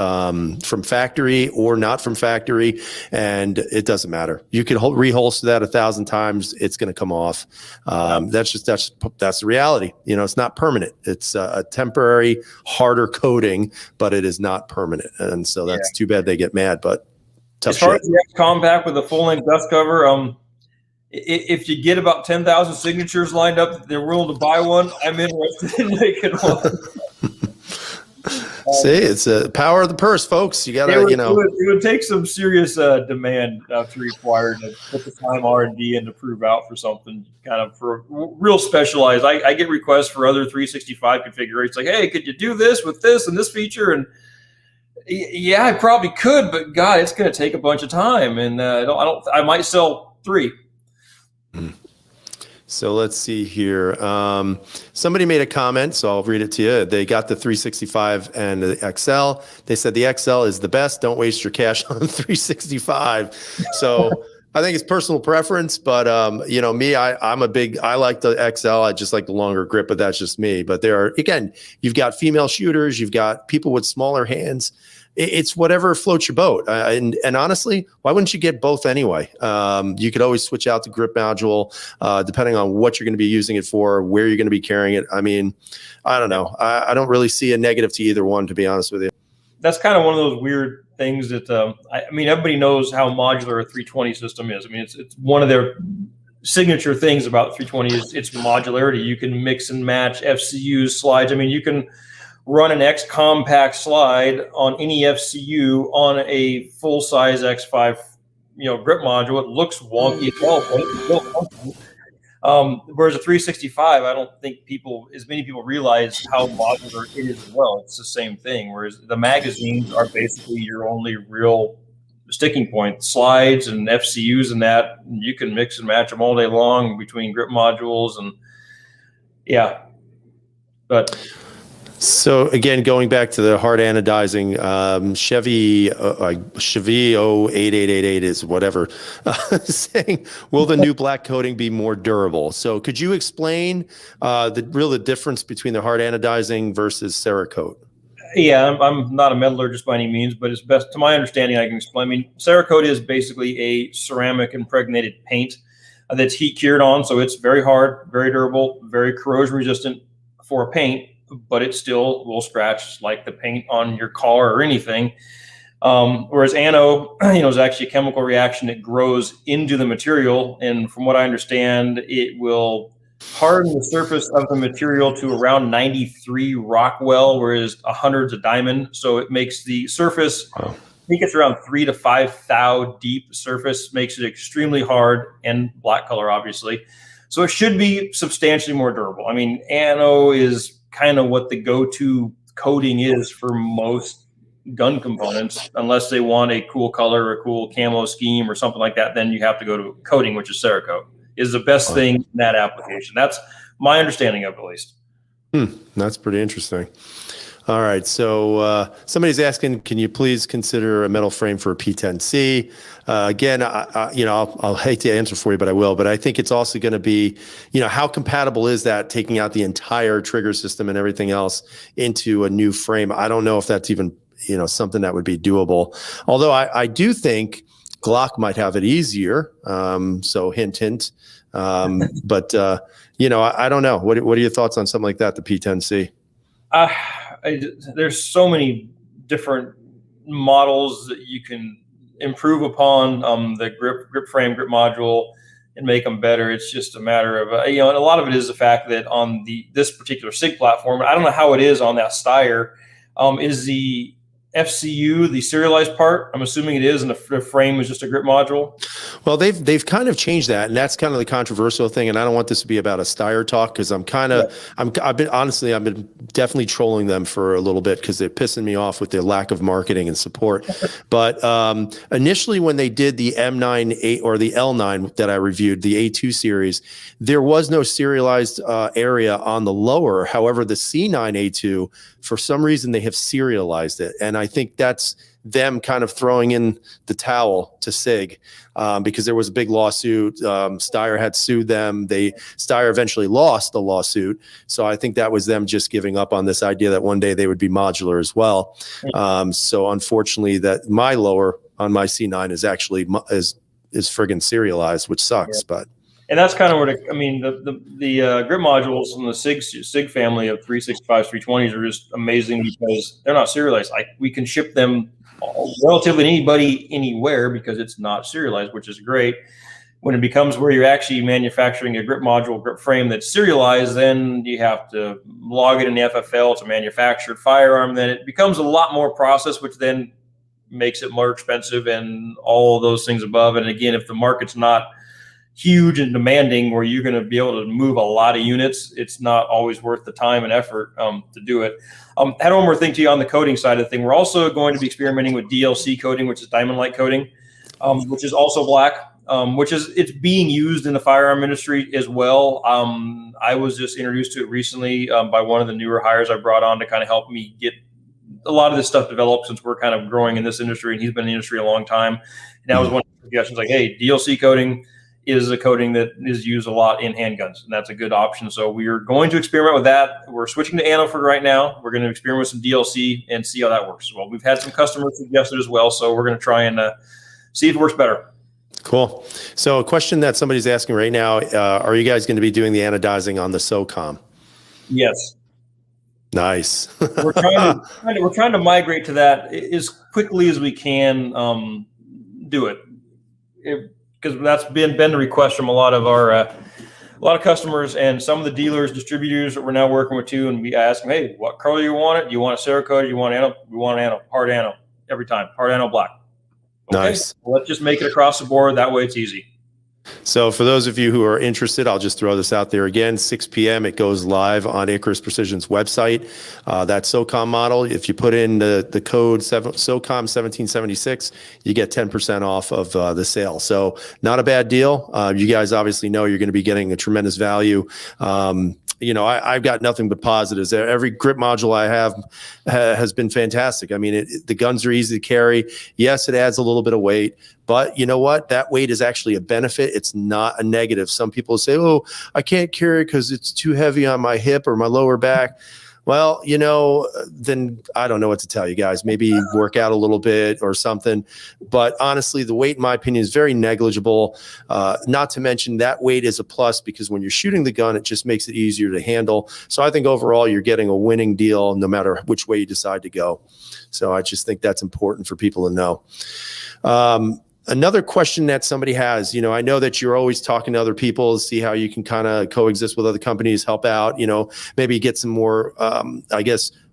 from factory or not from factory, and it doesn't matter. You could reholster that 1,000 times; it's going to come off. That's the reality. It's not permanent. It's a temporary, harder coating, but it is not permanent. And so that's too bad they get mad. But tough shit. As far as the X Compact with the full length dust cover, if you get about 10,000 signatures lined up that they're willing to buy one, I'm interested in making one. See, it's a power of the purse, folks. You got to, It would take some serious demand to require to put the time R&D in to prove out for something kind of for real specialized. I get requests for other 365 configurations, like, hey, could you do this with this and this feature? And yeah, I probably could, but God, it's going to take a bunch of time, and I might sell 3. So let's see here. Somebody made a comment, so I'll read it to you. They got the 365 and the XL. They said the XL is the best. Don't waste your cash on 365. So I think it's personal preference, but me, I like the XL. I just like the longer grip, but that's just me. But you've got female shooters, you've got people with smaller hands. It's whatever floats your boat. And honestly, why wouldn't you get both anyway? You could always switch out the grip module depending on what you're going to be using it for, where you're going to be carrying it. I mean, I don't know. I don't really see a negative to either one, to be honest with you. That's kind of one of those weird things that, everybody knows how modular a 320 system is. I mean, it's one of their signature things about 320 is its modularity. You can mix and match FCUs, slides. I mean, you can run an X Compact slide on any FCU on a full-size X5, grip module. It looks wonky as hell, but it's still functional. Whereas a 365, I don't think as many people realize how modular it is as well. It's the same thing. Whereas the magazines are basically your only real sticking point. Slides and FCUs and that, you can mix and match them all day long between grip modules and but. So again, going back to the hard anodizing, Chevy 08888 is whatever saying, will the new black coating be more durable? So could you explain the difference between the hard anodizing versus Cerakote? Yeah, I'm not a metallurgist by any means, but it's best to my understanding I can explain. I mean, Cerakote is basically a ceramic impregnated paint that's heat cured on, so it's very hard, very durable, very corrosion resistant for a paint. but it still will scratch like the paint on your car or anything. Whereas ano, is actually a chemical reaction. It grows into the material, and from what I understand, it will harden the surface of the material to around 93 Rockwell, whereas 100's a diamond. So it makes the surface, Wow. I think it's around 3 to 5 thou deep surface, makes it extremely hard, and black color, obviously. So it should be substantially more durable. I mean, ano is kind of what the go-to coating is for most gun components, unless they want a cool color or a cool camo scheme or something like that. Then you have to go to coating, which is Cerakote, is the best thing in that application. That's my understanding of it, at least. That's pretty interesting. All right. So somebody's asking, can you please consider a metal frame for a P10C? Again, I'll hate to answer for you, but I will. But I think it's also going to be, how compatible is that, taking out the entire trigger system and everything else into a new frame? I don't know if that's even, something that would be doable. Although I do think Glock might have it easier. So hint, hint. But I don't know. What are your thoughts on something like that, the P10C? There's so many different models that you can improve upon the grip frame, grip module, and make them better. It's just a matter of, and a lot of it is the fact that on this particular SIG platform, I don't know how it is on that Steyr, is the FCU the serialized part? I'm assuming it is, and the frame is just a grip module. Well, they've kind of changed that, and that's kind of the controversial thing. And I don't want this to be about a Steyr talk, because I've been definitely trolling them for a little bit, because they're pissing me off with their lack of marketing and support. But initially, when they did the M9 or the L9 that I reviewed, the A2 series, there was no serialized area on the lower. However, the C9 A2, for some reason, they have serialized it, and I think that's them kind of throwing in the towel to SIG, because there was a big lawsuit. Steyr had sued them. Steyr eventually lost the lawsuit. So I think that was them just giving up on this idea that one day they would be modular as well. So unfortunately, that my lower on my C9 is actually is friggin' serialized, which sucks. But and that's kind of what the grip modules in the SIG family of 365s, 320s are just amazing, because they're not serialized. Like, we can ship them relatively anybody anywhere, because it's not serialized, which is great. When it becomes where you're actually manufacturing a grip module, grip frame that's serialized, then you have to log it in the FFL to manufactured firearm. Then it becomes a lot more process, which then makes it more expensive and all of those things above. And again, if the market's not huge and demanding where you're going to be able to move a lot of units, it's not always worth the time and effort to do it. I had one more thing to you on the coating side of the thing. We're also going to be experimenting with DLC coating, which is diamond light coating, which is also black, it's being used in the firearm industry as well. I was just introduced to it recently by one of the newer hires I brought on to kind of help me get a lot of this stuff developed, since we're kind of growing in this industry, and he's been in the industry a long time. And that was one of the suggestions, like, hey, DLC coating is a coating that is used a lot in handguns, and that's a good option. So we are going to experiment with that. We're switching to ano for right now. We're going to experiment with some DLC and see how that works. Well, we've had some customers suggest it as well, so we're going to try and see if it works better. Cool. So a question that somebody's asking right now, are you guys going to be doing the anodizing on the SOCOM? Yes. Nice. We're trying to migrate to that as quickly as we can. Do it. Because that's been the request from a lot of customers, and some of the dealers, distributors that we're now working with too. And we ask them, hey, what color do you want it? Do you want a Cerakote? Do you want ano? We want ano, hard ano every time, hard ano black. Okay, nice. well, let's just make it across the board. That way it's easy. So for those of you who are interested, I'll just throw this out there again, 6 p.m. It goes live on Icarus Precision's website. That SOCOM model, if you put in the code SOCOM 1776, you get 10% off of the sale. So not a bad deal. You guys obviously know you're going to be getting a tremendous value. I've got nothing but positives. Every grip module I have has been fantastic. I mean, the guns are easy to carry. Yes, it adds a little bit of weight, but you know what? That weight is actually a benefit. It's not a negative. Some people say, oh, I can't carry it because it's too heavy on my hip or my lower back. Well, then I don't know what to tell you guys. Maybe work out a little bit or something. But honestly, the weight, in my opinion, is very negligible. Not to mention that weight is a plus because when you're shooting the gun, it just makes it easier to handle. So I think overall, you're getting a winning deal no matter which way you decide to go. So I just think that's important for people to know. Another question that somebody has, I know that you're always talking to other people, see how you can kind of coexist with other companies, help out, maybe get some more,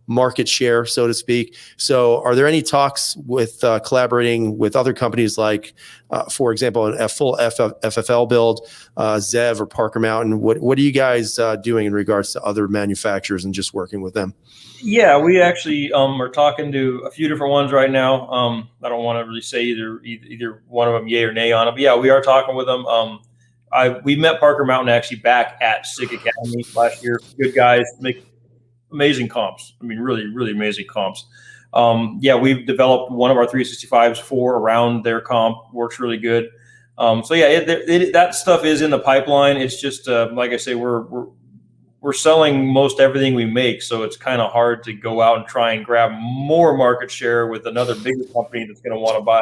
market share, so to speak. So are there any talks with collaborating with other companies like, for example, a full FFL build, Zev or Parker Mountain? What are you guys doing in regards to other manufacturers and just working with them? Yeah, we actually are talking to a few different ones right now. I don't want to really say either one of them yay or nay on it, but yeah, we are talking with them. We met Parker Mountain actually back at SIG Academy last year. Good guys, make amazing comps. I mean, really, really amazing comps. Yeah, we've developed one of our 365s for around their comp. Works really good. So yeah, that stuff is in the pipeline. It's just like I say, we're selling most everything we make, so it's kind of hard to go out and try and grab more market share with another bigger company that's going to want to buy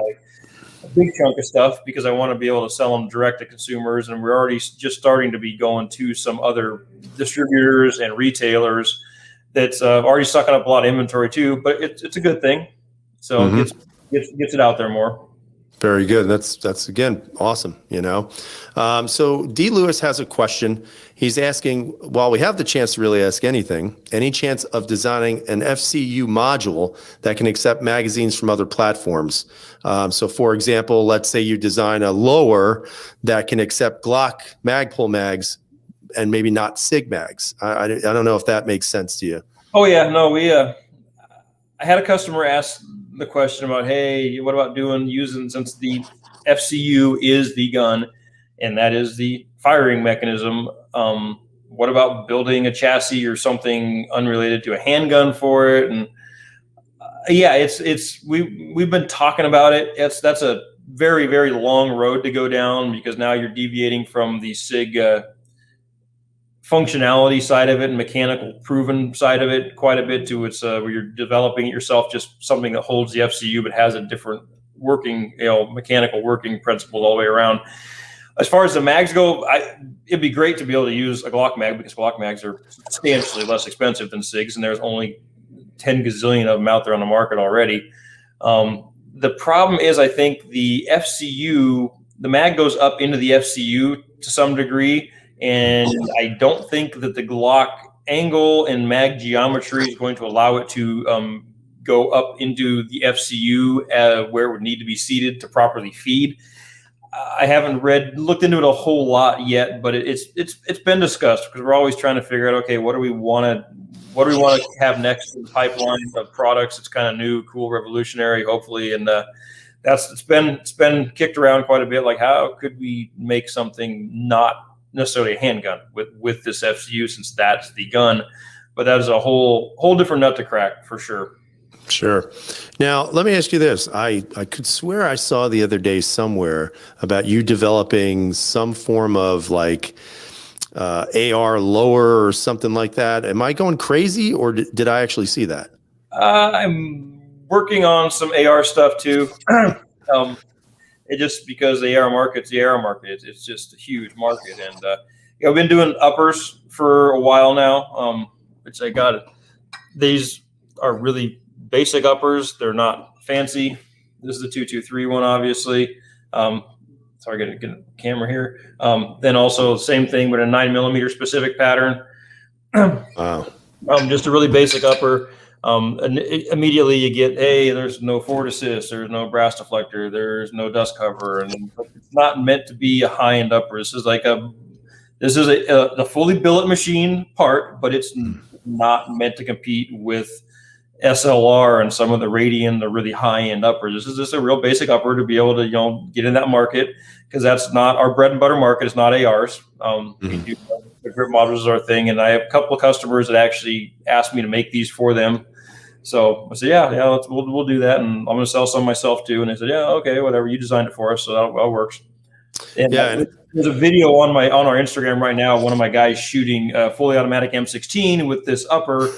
a big chunk of stuff, because I want to be able to sell them direct to consumers. And we're already just starting to be going to some other distributors and retailers that's already sucking up a lot of inventory too, but it's a good thing. So it gets it out there more. Very good. That's again, awesome. So D. Lewis has a question. He's asking, while we have the chance to really ask anything, any chance of designing an FCU module that can accept magazines from other platforms? So for example, let's say you design a lower that can accept Glock Magpul mags and maybe not SIG mags. I don't know if that makes sense to you. Oh yeah, no, I had a customer ask the question about, hey, what about using, since the FCU is the gun and that is the firing mechanism, what about building a chassis or something unrelated to a handgun for it? And yeah, we've been talking about it. That's a very, very long road to go down, because now you're deviating from the SIG functionality side of it and mechanical proven side of it quite a bit to its where you're developing it yourself, just something that holds the FCU but has a different working, mechanical working principle all the way around. As far as the mags go, it'd be great to be able to use a Glock mag, because Glock mags are substantially less expensive than SIGs, and there's only 10 gazillion of them out there on the market already. The problem is, I think the FCU, the mag goes up into the FCU to some degree, and I don't think that the Glock angle and mag geometry is going to allow it to go up into the FCU where it would need to be seated to properly feed. I haven't looked into it a whole lot yet, but it's been discussed, because we're always trying to figure out, okay, what do we want to have next in the pipeline of products? It's kind of new, cool, revolutionary, hopefully, and it's been kicked around quite a bit. Like, how could we make something not necessarily a handgun with this FCU, since that's the gun? But that is a whole different nut to crack for sure. Sure. Now, let me ask you this. I could swear I saw the other day somewhere about you developing some form of like AR lower or something like that. Am I going crazy, or did I actually see that? I'm working on some AR stuff too. It just, because the AR market's the AR market. It's just a huge market. And I've been doing uppers for a while now, which I got. These are really basic uppers. They're not fancy. This is the 223 one, obviously. Sorry, get a camera here. Then also same thing, but a 9mm specific pattern. Wow. Just a really basic upper. And immediately you get, hey, there's no forward assist, there's no brass deflector, there's no dust cover, and it's not meant to be a high-end upper. This is a fully billet machine part, but it's not meant to compete with SLR and some of the Radian, the really high-end uppers. This is just a real basic upper to be able to get in that market, because that's not our bread and butter market. It's not ARs. We do the grip modules is our thing, and I have a couple of customers that actually asked me to make these for them. So I said, yeah, we'll do that, and I'm going to sell some myself too. And they said, yeah, okay, whatever. You designed it for us, so that works. And Yeah. there's a video on our Instagram right now. One of my guys shooting a fully automatic M16 with this upper.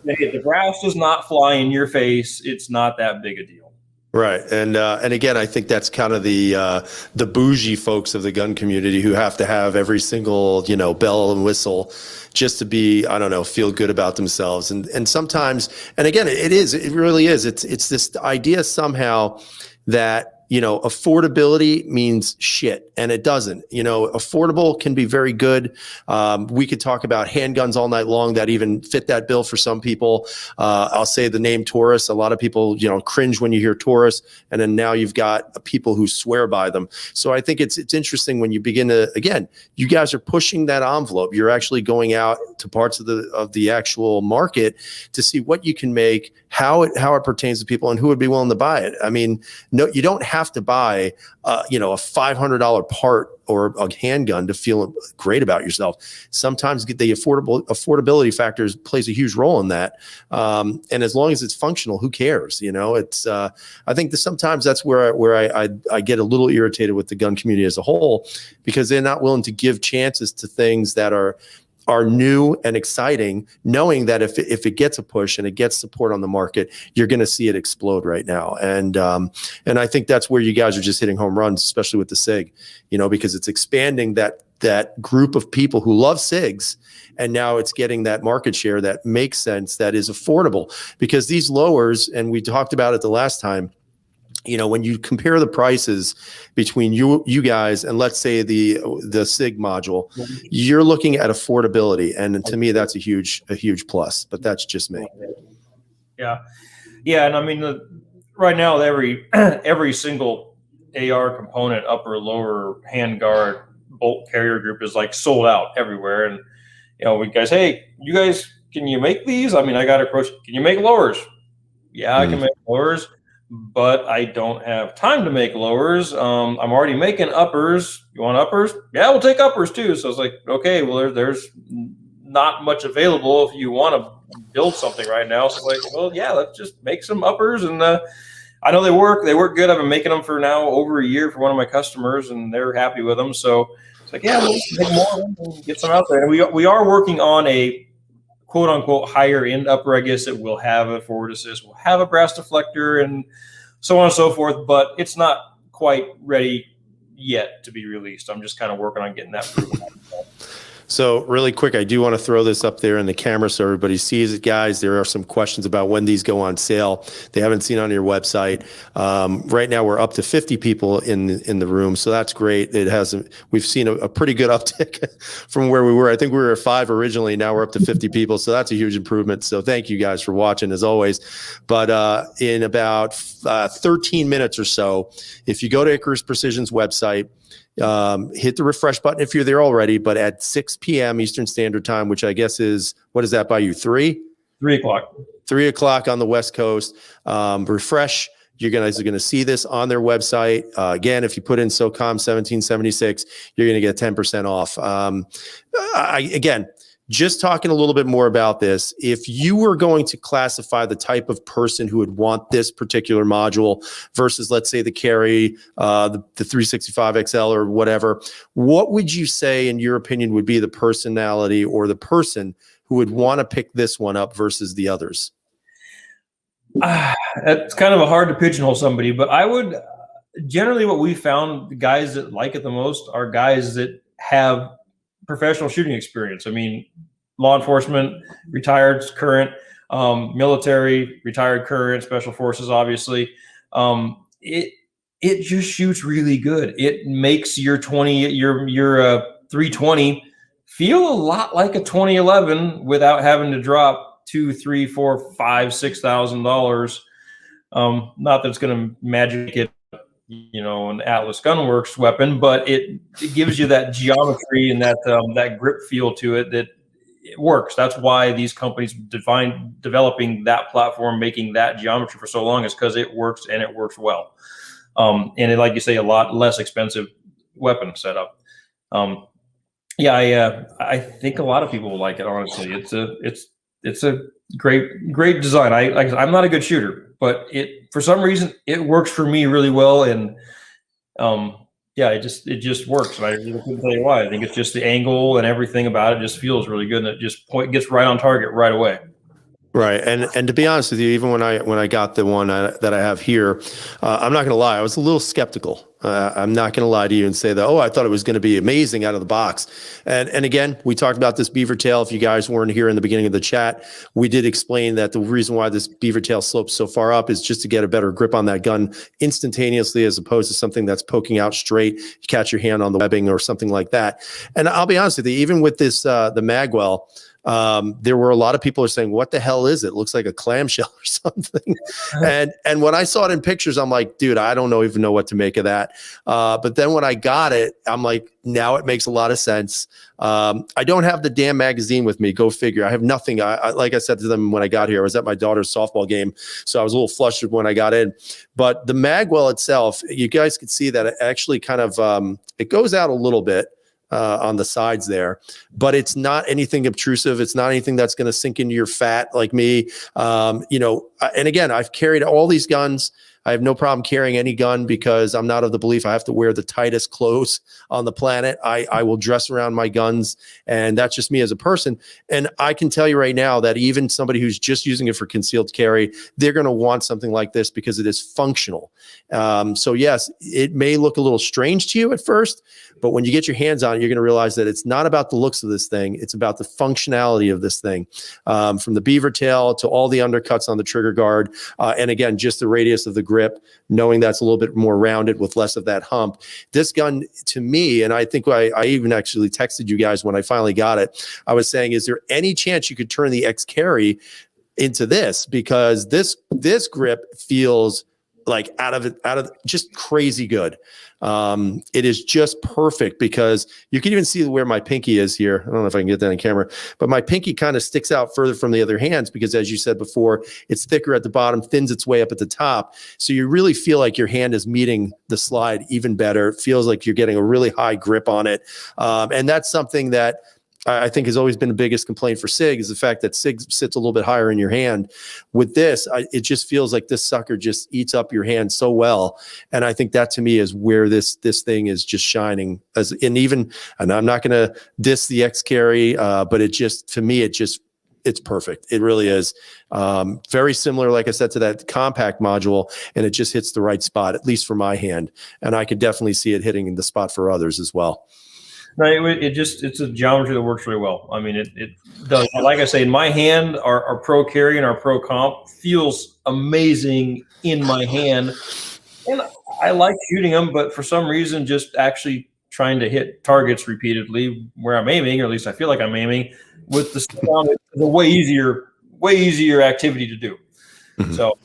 If the brass does not fly in your face, it's not that big a deal. Right. And again, I think that's kind of the bougie folks of the gun community who have to have every single, bell and whistle just to be, I don't know, feel good about themselves. And sometimes, and again, it really is. It's this idea somehow that, affordability means shit, and it doesn't. Affordable can be very good. We could talk about handguns all night long that even fit that bill for some people. I'll say the name Taurus. A lot of people, cringe when you hear Taurus, and then now you've got people who swear by them. So I think it's interesting when you begin to, again, you guys are pushing that envelope. You're actually going out to parts of the actual market to see what you can make, how it pertains to people, and who would be willing to buy it. I mean, no, you don't have to buy, a $500 part or a handgun to feel great about yourself. Sometimes the affordability factors plays a huge role in that. And as long as it's functional, who cares? I think that sometimes that's where I get a little irritated with the gun community as a whole, because they're not willing to give chances to things that are new and exciting, knowing that if it gets a push and it gets support on the market, you're going to see it explode right now. And I think that's where you guys are just hitting home runs, especially with the SIG, because it's expanding that group of people who love SIGs. And now it's getting that market share that makes sense, that is affordable, because these lowers, and we talked about it the last time, when you compare the prices between you guys and let's say the SIG module, you're looking at affordability, and to me that's a huge plus. But that's just me. Yeah, and I mean, right now every single AR component, upper, lower, handguard, bolt carrier group is like sold out everywhere. And we guys, hey, you guys, can you make these? I mean, I got approached. Can you make lowers? Yeah, I can make lowers, but I don't have time to make lowers. I'm already making uppers. You want uppers? Yeah, we'll take uppers too. So I was like, okay, well, there's not much available if you want to build something right now. So like, well, yeah, let's just make some uppers. And I know they work good. I've been making them for now over a year for one of my customers, and they're happy with them. So it's like, yeah, we'll make more and get some out there. And we are working on a quote unquote higher end upper. I guess it will have a forward assist, will have a brass deflector, and so on and so forth, but it's not quite ready yet to be released. I'm just kind of working on getting that proven out. So really quick, I do want to throw this up there in the camera so everybody sees it, guys. There are some questions about when these go on sale. They haven't seen on your website. Right now, we're up to 50 people in the room, so that's great. We've seen a pretty good uptick from where we were. I think we were at 5 originally. Now we're up to 50 people, so that's a huge improvement. So thank you guys for watching as always. But in about 13 minutes or so, if you go to Icarus Precision's website, hit the refresh button if you're there already, but at 6 p.m. Eastern Standard Time, which I guess is, what is that by you? 3 o'clock. 3 o'clock on the West Coast. Refresh. You guys are going to see this on their website. Again, if you put in SOCOM 1776, you're going to get 10% off. Again, just talking a little bit more about this, if you were going to classify the type of person who would want this particular module versus, let's say, the carry, the 365 XL or whatever, what would you say, in your opinion, would be the personality or the person who would want to pick this one up versus the others? It's kind of hard to pigeonhole somebody, but I would generally, what we found, the guys that like it the most are guys that have professional shooting experience. I mean, law enforcement, retired, current, military, retired, current, special forces, obviously. It just shoots really good. It makes your 320 feel a lot like a 2011 without having to drop $2,000, $3,000, $4,000, $5,000, $6,000. Not that it's going to magic it, an Atlas Gunworks weapon, but it gives you that geometry and that grip feel to it that it works. That's why these companies developing that platform, making that geometry for so long, is because it works, and it works well. And it, like you say, a lot less expensive weapon setup. I think a lot of people will like it. Honestly, it's a great design. I'm not a good shooter, but for some reason it works for me really well. And yeah, it just works. I couldn't tell you why. I think it's just the angle and everything about it just feels really good, and it just gets right on target right away. Right, and to be honest with you, even when I got the one that I have here, I'm not going to lie, I was a little skeptical. I'm not going to lie to you and say that, oh, I thought it was going to be amazing out of the box. And again, we talked about this beaver tail. If you guys weren't here in the beginning of the chat, we did explain that the reason why this beaver tail slopes so far up is just to get a better grip on that gun instantaneously, as opposed to something that's poking out straight. You catch your hand on the webbing or something like that. And I'll be honest with you, even with this the magwell, there were a lot of people are saying, what the hell is it? It looks like a clamshell or something. And when I saw it in pictures, I'm like, dude, I don't even know what to make of that. But then when I got it, I'm like, now it makes a lot of sense. I don't have the damn magazine with me. Go figure. I have nothing. I like I said to them when I got here, I was at my daughter's softball game, so I was a little flustered when I got in. But the magwell itself, you guys could see that it actually kind of it goes out a little bit on the sides there, but it's not anything obtrusive. It's not anything that's going to sink into your fat like me. You know, and again, I've carried all these guns. I have no problem carrying any gun because I'm not of the belief I have to wear the tightest clothes on the planet. I will dress around my guns, and that's just me as a person. And I can tell you right now that even somebody who's just using it for concealed carry, they're going to want something like this because it is functional. So yes, it may look a little strange to you at first, but when you get your hands on it, you're going to realize that it's not about the looks of this thing. It's about the functionality of this thing, from the beaver tail to all the undercuts on the trigger guard. And again, just the radius of the grip, knowing that's a little bit more rounded with less of that hump. This gun, to me, and I think I even actually texted you guys when I finally got it, I was saying, is there any chance you could turn the Xcary into this? Because this grip feels like out of just crazy good. It is just perfect because you can even see where my pinky is here. I don't know if I can get that on camera, but my pinky kind of sticks out further from the other hands because, as you said before, it's thicker at the bottom, thins its way up at the top. So you really feel like your hand is meeting the slide even better. It feels like you're getting a really high grip on it. And that's something that I think has always been the biggest complaint for SIG, is the fact that SIG sits a little bit higher in your hand. With this, it just feels like this sucker just eats up your hand so well. And I think that, to me, is where this thing is just shining. And I'm not going to diss the Xcary, but it just, to me, it's perfect. It really is. Very similar, like I said, to that compact module, and it just hits the right spot, at least for my hand. And I could definitely see it hitting the spot for others as well. No, it's a geometry that works really well. I mean, it does. Like I say, in my hand, our pro carry and our pro comp feels amazing in my hand, and I like shooting them. But for some reason, just actually trying to hit targets repeatedly where I'm aiming, or at least I feel like I'm aiming with the sound, is a way easier activity to do. Mm-hmm. So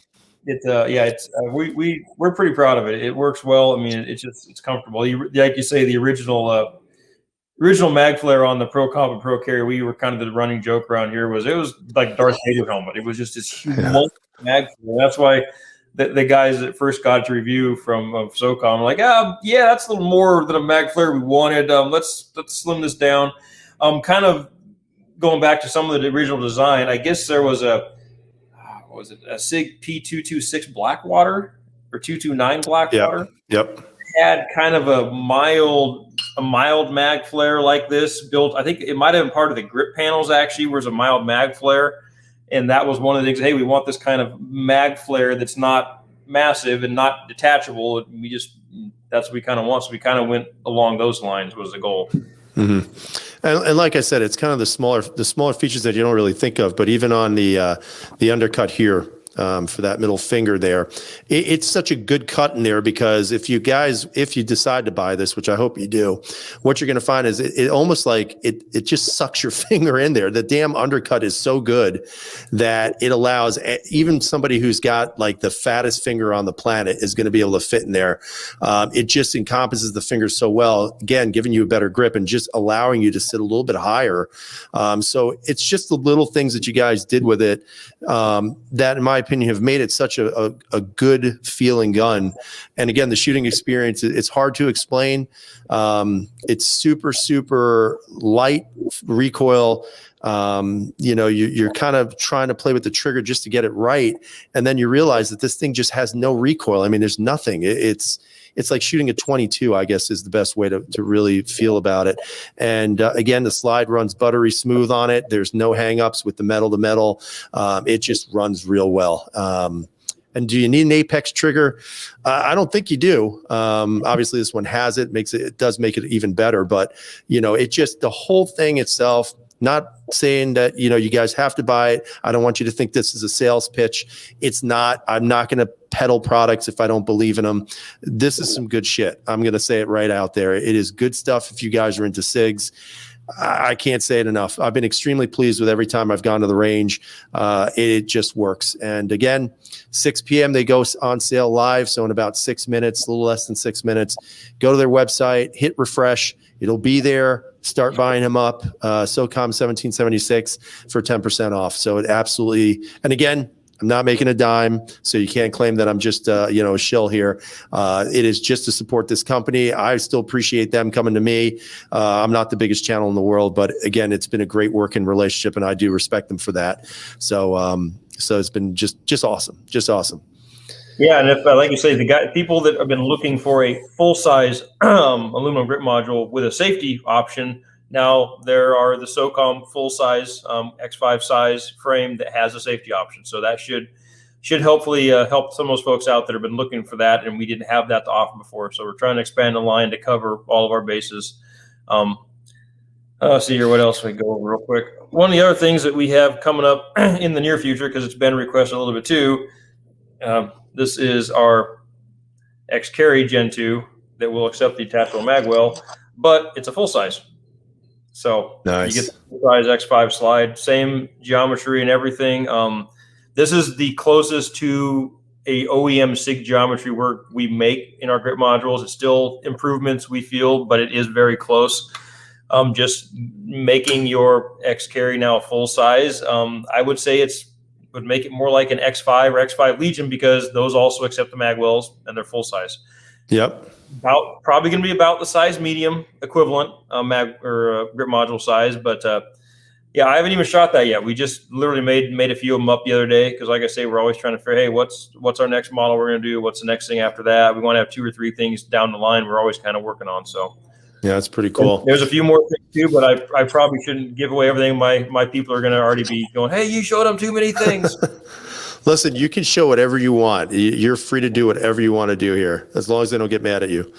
we're pretty proud of it. It works well. I mean, it's comfortable. Like you say, the original mag flare on the pro comp and pro carry, we were kind of the running joke around here, it was like Darth Vader helmet. It was just this huge mag flare. That's why the guys that first got to review from SOCOM were like, yeah, that's a little more than a mag flare we wanted. Let's slim this down. Kind of going back to some of the original design, I guess there was a SIG P226 Blackwater or 229 Blackwater. Yep. Had kind of a mild mag flare like this built. I think it might have been part of the grip panels, actually, was a mild mag flare. And that was one of the things, hey, we want this kind of mag flare that's not massive and not detachable. That's what we kind of want. So we kind of went along those lines, was the goal. Mm-hmm. And like I said, it's kind of the smaller features that you don't really think of, but even on the undercut here, for that middle finger there, it's such a good cut in there, because if you decide to buy this, which I hope you do, what you're going to find is it almost like it just sucks your finger in there. The damn undercut is so good that it allows even somebody who's got like the fattest finger on the planet is going to be able to fit in there. It just encompasses the finger so well, again, giving you a better grip and just allowing you to sit a little bit higher. So it's just the little things that you guys did with it that, in my opinion, have made it such a good feeling gun. And again, the shooting experience, it's hard to explain. It's super light recoil. You're kind of trying to play with the trigger just to get it right, and then you realize that this thing just has no recoil. I mean, there's nothing. It's like shooting a 22, I guess, is the best way to really feel about it. And again, the slide runs buttery smooth on it. There's no hangups with the metal to metal. It just runs real well. And do you need an apex trigger? I don't think you do. Obviously, this one has it. It does make it even better. But it just, the whole thing itself. Not saying that, you guys have to buy it. I don't want you to think this is a sales pitch. It's not. I'm not going to peddle products if I don't believe in them. This is some good shit. I'm going to say it right out there. It is good stuff if you guys are into SIGs. I can't say it enough. I've been extremely pleased with every time I've gone to the range. It just works. And again, 6 p.m. they go on sale live. So in about 6 minutes, a little less than 6 minutes, go to their website, hit refresh. It'll be there. Start buying them up. SOCOM 1776 for 10% off. So it absolutely, and again, I'm not making a dime, so you can't claim that I'm just a shill here. It is just to support this company. I still appreciate them coming to me. I'm not the biggest channel in the world, but again, it's been a great working relationship, and I do respect them for that. So it's been just awesome, just awesome. Yeah, and if like you say, people that have been looking for a full size aluminum grip module with a safety option. Now there are the SOCOM full size X5 size frame that has a safety option. So that should hopefully help some of those folks out that have been looking for that, and we didn't have that to offer before. So we're trying to expand the line to cover all of our bases. See here, what else we go over real quick. One of the other things that we have coming up in the near future, because it's been requested a little bit too, this is our Xcary Gen 2 that will accept the detachable magwell, but it's a full size. So nice. You get the full size X5 slide, same geometry and everything. This is the closest to a OEM SIG geometry we make in our grip modules. It's still improvements, we feel, but it is very close. Just making your Xcary now a full size, I would say would make it more like an X5 or X5 Legion, because those also accept the magwells and they're full size. Yep. Probably going to be about the size medium equivalent grip module size, but yeah, I haven't even shot that yet. We just literally made a few of them up the other day, because like I say, we're always trying to figure, hey, what's our next model we're going to do? What's the next thing after that? We want to have 2 or 3 things down the line we're always kind of working on. So yeah, that's pretty cool. And there's a few more things too, but I probably shouldn't give away everything. My people are going to already be going, hey, you showed them too many things. Listen, you can show whatever you want. You're free to do whatever you want to do here, as long as they don't get mad at you.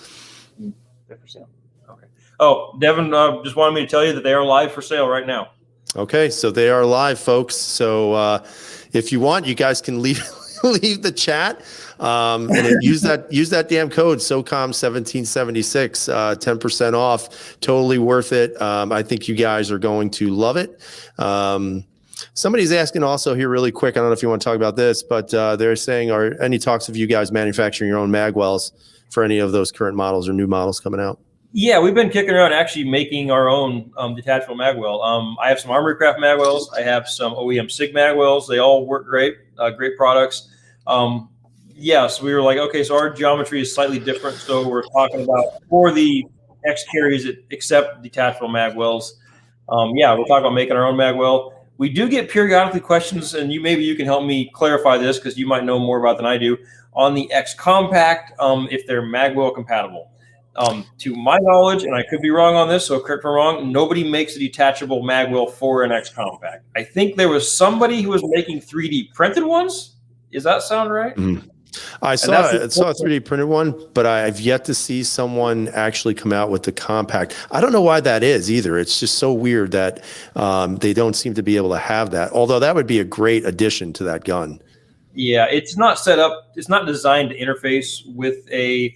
50%. Okay. Oh, Devin just wanted me to tell you that they are live for sale right now. Okay, so they are live, folks. So if you want, you guys can leave the chat and use that damn code SOCOM 1776, 10% off. Totally worth it. I think you guys are going to love it. Somebody's asking also here really quick, I don't know if you want to talk about this, but they're saying, are any talks of you guys manufacturing your own magwells for any of those current models or new models coming out? Yeah, we've been kicking around actually making our own detachable magwell. I have some Armory Craft magwells. I have some OEM SIG magwells. They all work great, great products. Yeah, so we were like, okay, so our geometry is slightly different. So we're talking about for the Xcaries that accept detachable magwells. Yeah, we're talking about making our own magwell. We do get periodically questions, and maybe you can help me clarify this, because you might know more about than I do, on the X Compact, if they're magwell compatible. To my knowledge, and I could be wrong on this, so correct me if I'm wrong, nobody makes a detachable magwell for an X Compact. I think there was somebody who was making 3D printed ones. Does that sound right? Mm. I saw a 3D printed one, but I've yet to see someone actually come out with the compact. I don't know why that is either. It's just so weird that they don't seem to be able to have that, although that would be a great addition to that gun. Yeah, it's not set up. It's not designed to interface with a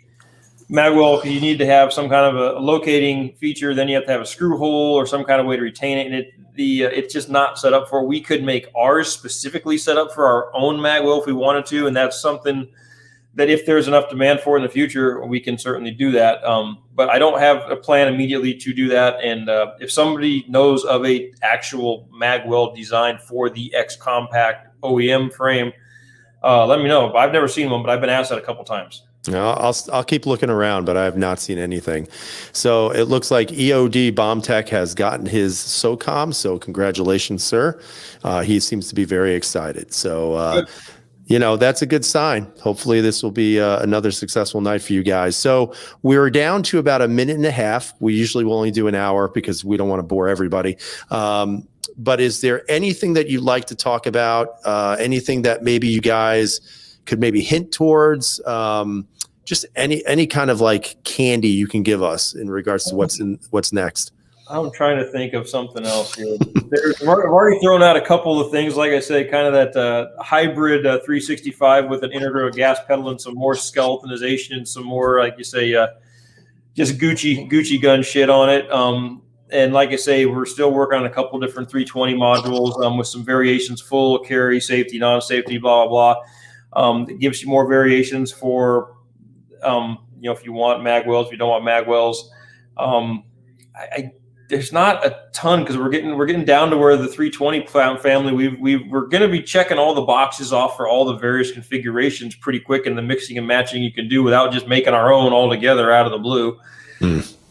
magwell. You need to have some kind of a locating feature. Then you have to have a screw hole or some kind of way to retain it. And it's just not set up for. We could make ours specifically set up for our own magwell if we wanted to. And that's something that if there's enough demand for in the future, we can certainly do that. But I don't have a plan immediately to do that. And if somebody knows of a actual magwell designed for the X Compact OEM frame, let me know. I've never seen one, but I've been asked that a couple times. No, I'll keep looking around, but I have not seen anything. So it looks like EOD Bomb Tech has gotten his SOCOM. So congratulations, sir. He seems to be very excited. So that's a good sign. Hopefully this will be another successful night for you guys. So we're down to about a minute and a half. We usually will only do an hour because we don't want to bore everybody. But is there anything that you'd like to talk about? Anything that maybe you guys could maybe hint towards? Just any kind of like candy you can give us in regards to what's next. I'm trying to think of something else here. I've already thrown out a couple of things, like I say, kind of that hybrid 365 with an integral gas pedal and some more skeletonization and some more, like you say, just Gucci gun shit on it. And like I say, we're still working on a couple different 320 modules with some variations, full carry, safety, non-safety, blah, blah, blah. It gives you more variations for, if you want magwells, if you don't want magwells. There's not a ton because we're getting down to where the 320 family, we're going to be checking all the boxes off for all the various configurations pretty quick, and the mixing and matching you can do without just making our own all together out of the blue.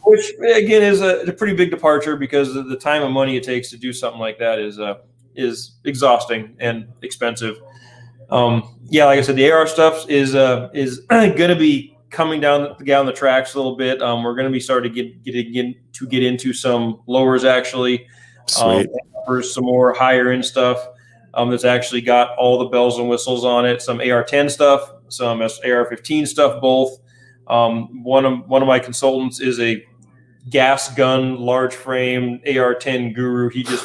Which again is a pretty big departure because the time and money it takes to do something like that is exhausting and expensive. Like I said, the AR stuff is going to be coming down the tracks a little bit. We're going to be starting to get into some lowers actually, for some more higher end stuff. That's actually got all the bells and whistles on it. Some AR-10 stuff, some AR-15 stuff, both. One of my consultants is a gas gun, large frame AR-10 guru. He just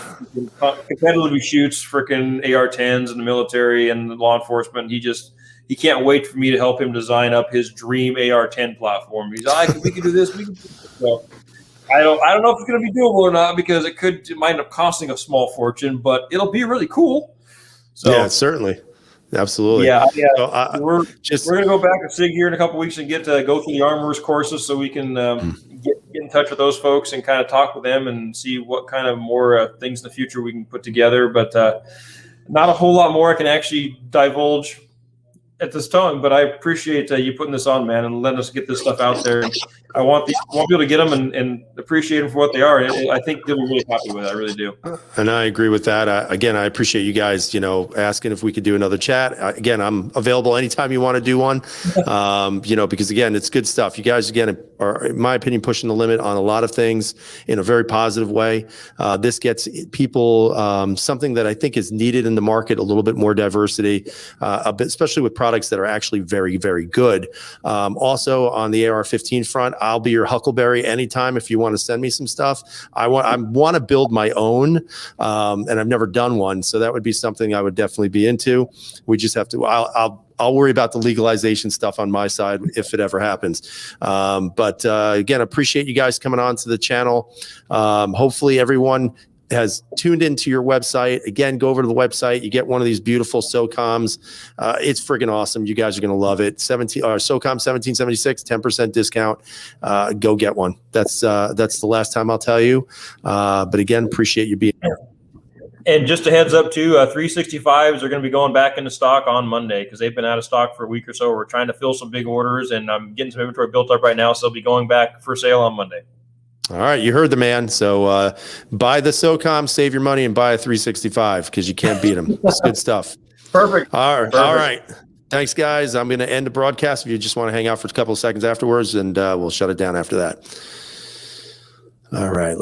competitively shoots freaking AR-10s in the military and law enforcement. He can't wait for me to help him design up his dream AR-10 platform. He's like, we can do this, we can do this. So I don't know if it's going to be doable or not because it might end up costing a small fortune, but it'll be really cool. So yeah, certainly. Absolutely. Yeah. So, we're going to go back to SIG here in a couple of weeks and go through the armorers courses so we can get in touch with those folks and kind of talk with them and see what kind of more things in the future we can put together. But not a whole lot more I can actually divulge at this time. But I appreciate you putting this on, man, and letting us get this stuff out there. And I want people to get them and appreciate them for what they are. I think they'll be really happy with it. I really do. And I agree with that. Again, I appreciate you guys, asking if we could do another chat. Again, I'm available anytime you want to do one, because again, it's good stuff. You guys, again, are, in my opinion, pushing the limit on a lot of things in a very positive way. This gets people something that I think is needed in the market, a little bit more diversity, especially with products that are actually very, very good. Also on the AR-15 front, I'll be your huckleberry anytime if you want to send me some stuff. I want to build my own, and I've never done one, so that would be something I would definitely be into. We just have to. I'll worry about the legalization stuff on my side if it ever happens. But again, appreciate you guys coming on to the channel. Hopefully everyone has tuned into your website. Again, go over to the website. You get one of these beautiful SOCOMs. It's friggin' awesome. You guys are going to love it. SOCOM 1776, 10% discount. Go get one. That's the last time I'll tell you. But again, appreciate you being here. And just a heads up too, 365s are going to be going back into stock on Monday because they've been out of stock for a week or so. We're trying to fill some big orders, and I'm getting some inventory built up right now, so they'll be going back for sale on Monday. All right, you heard the man. So buy the SOCOM, save your money, and buy a 365 because you can't beat them. It's good stuff. Perfect. All right. Thanks, guys. I'm going to end the broadcast if you just want to hang out for a couple of seconds afterwards, and we'll shut it down after that. All right.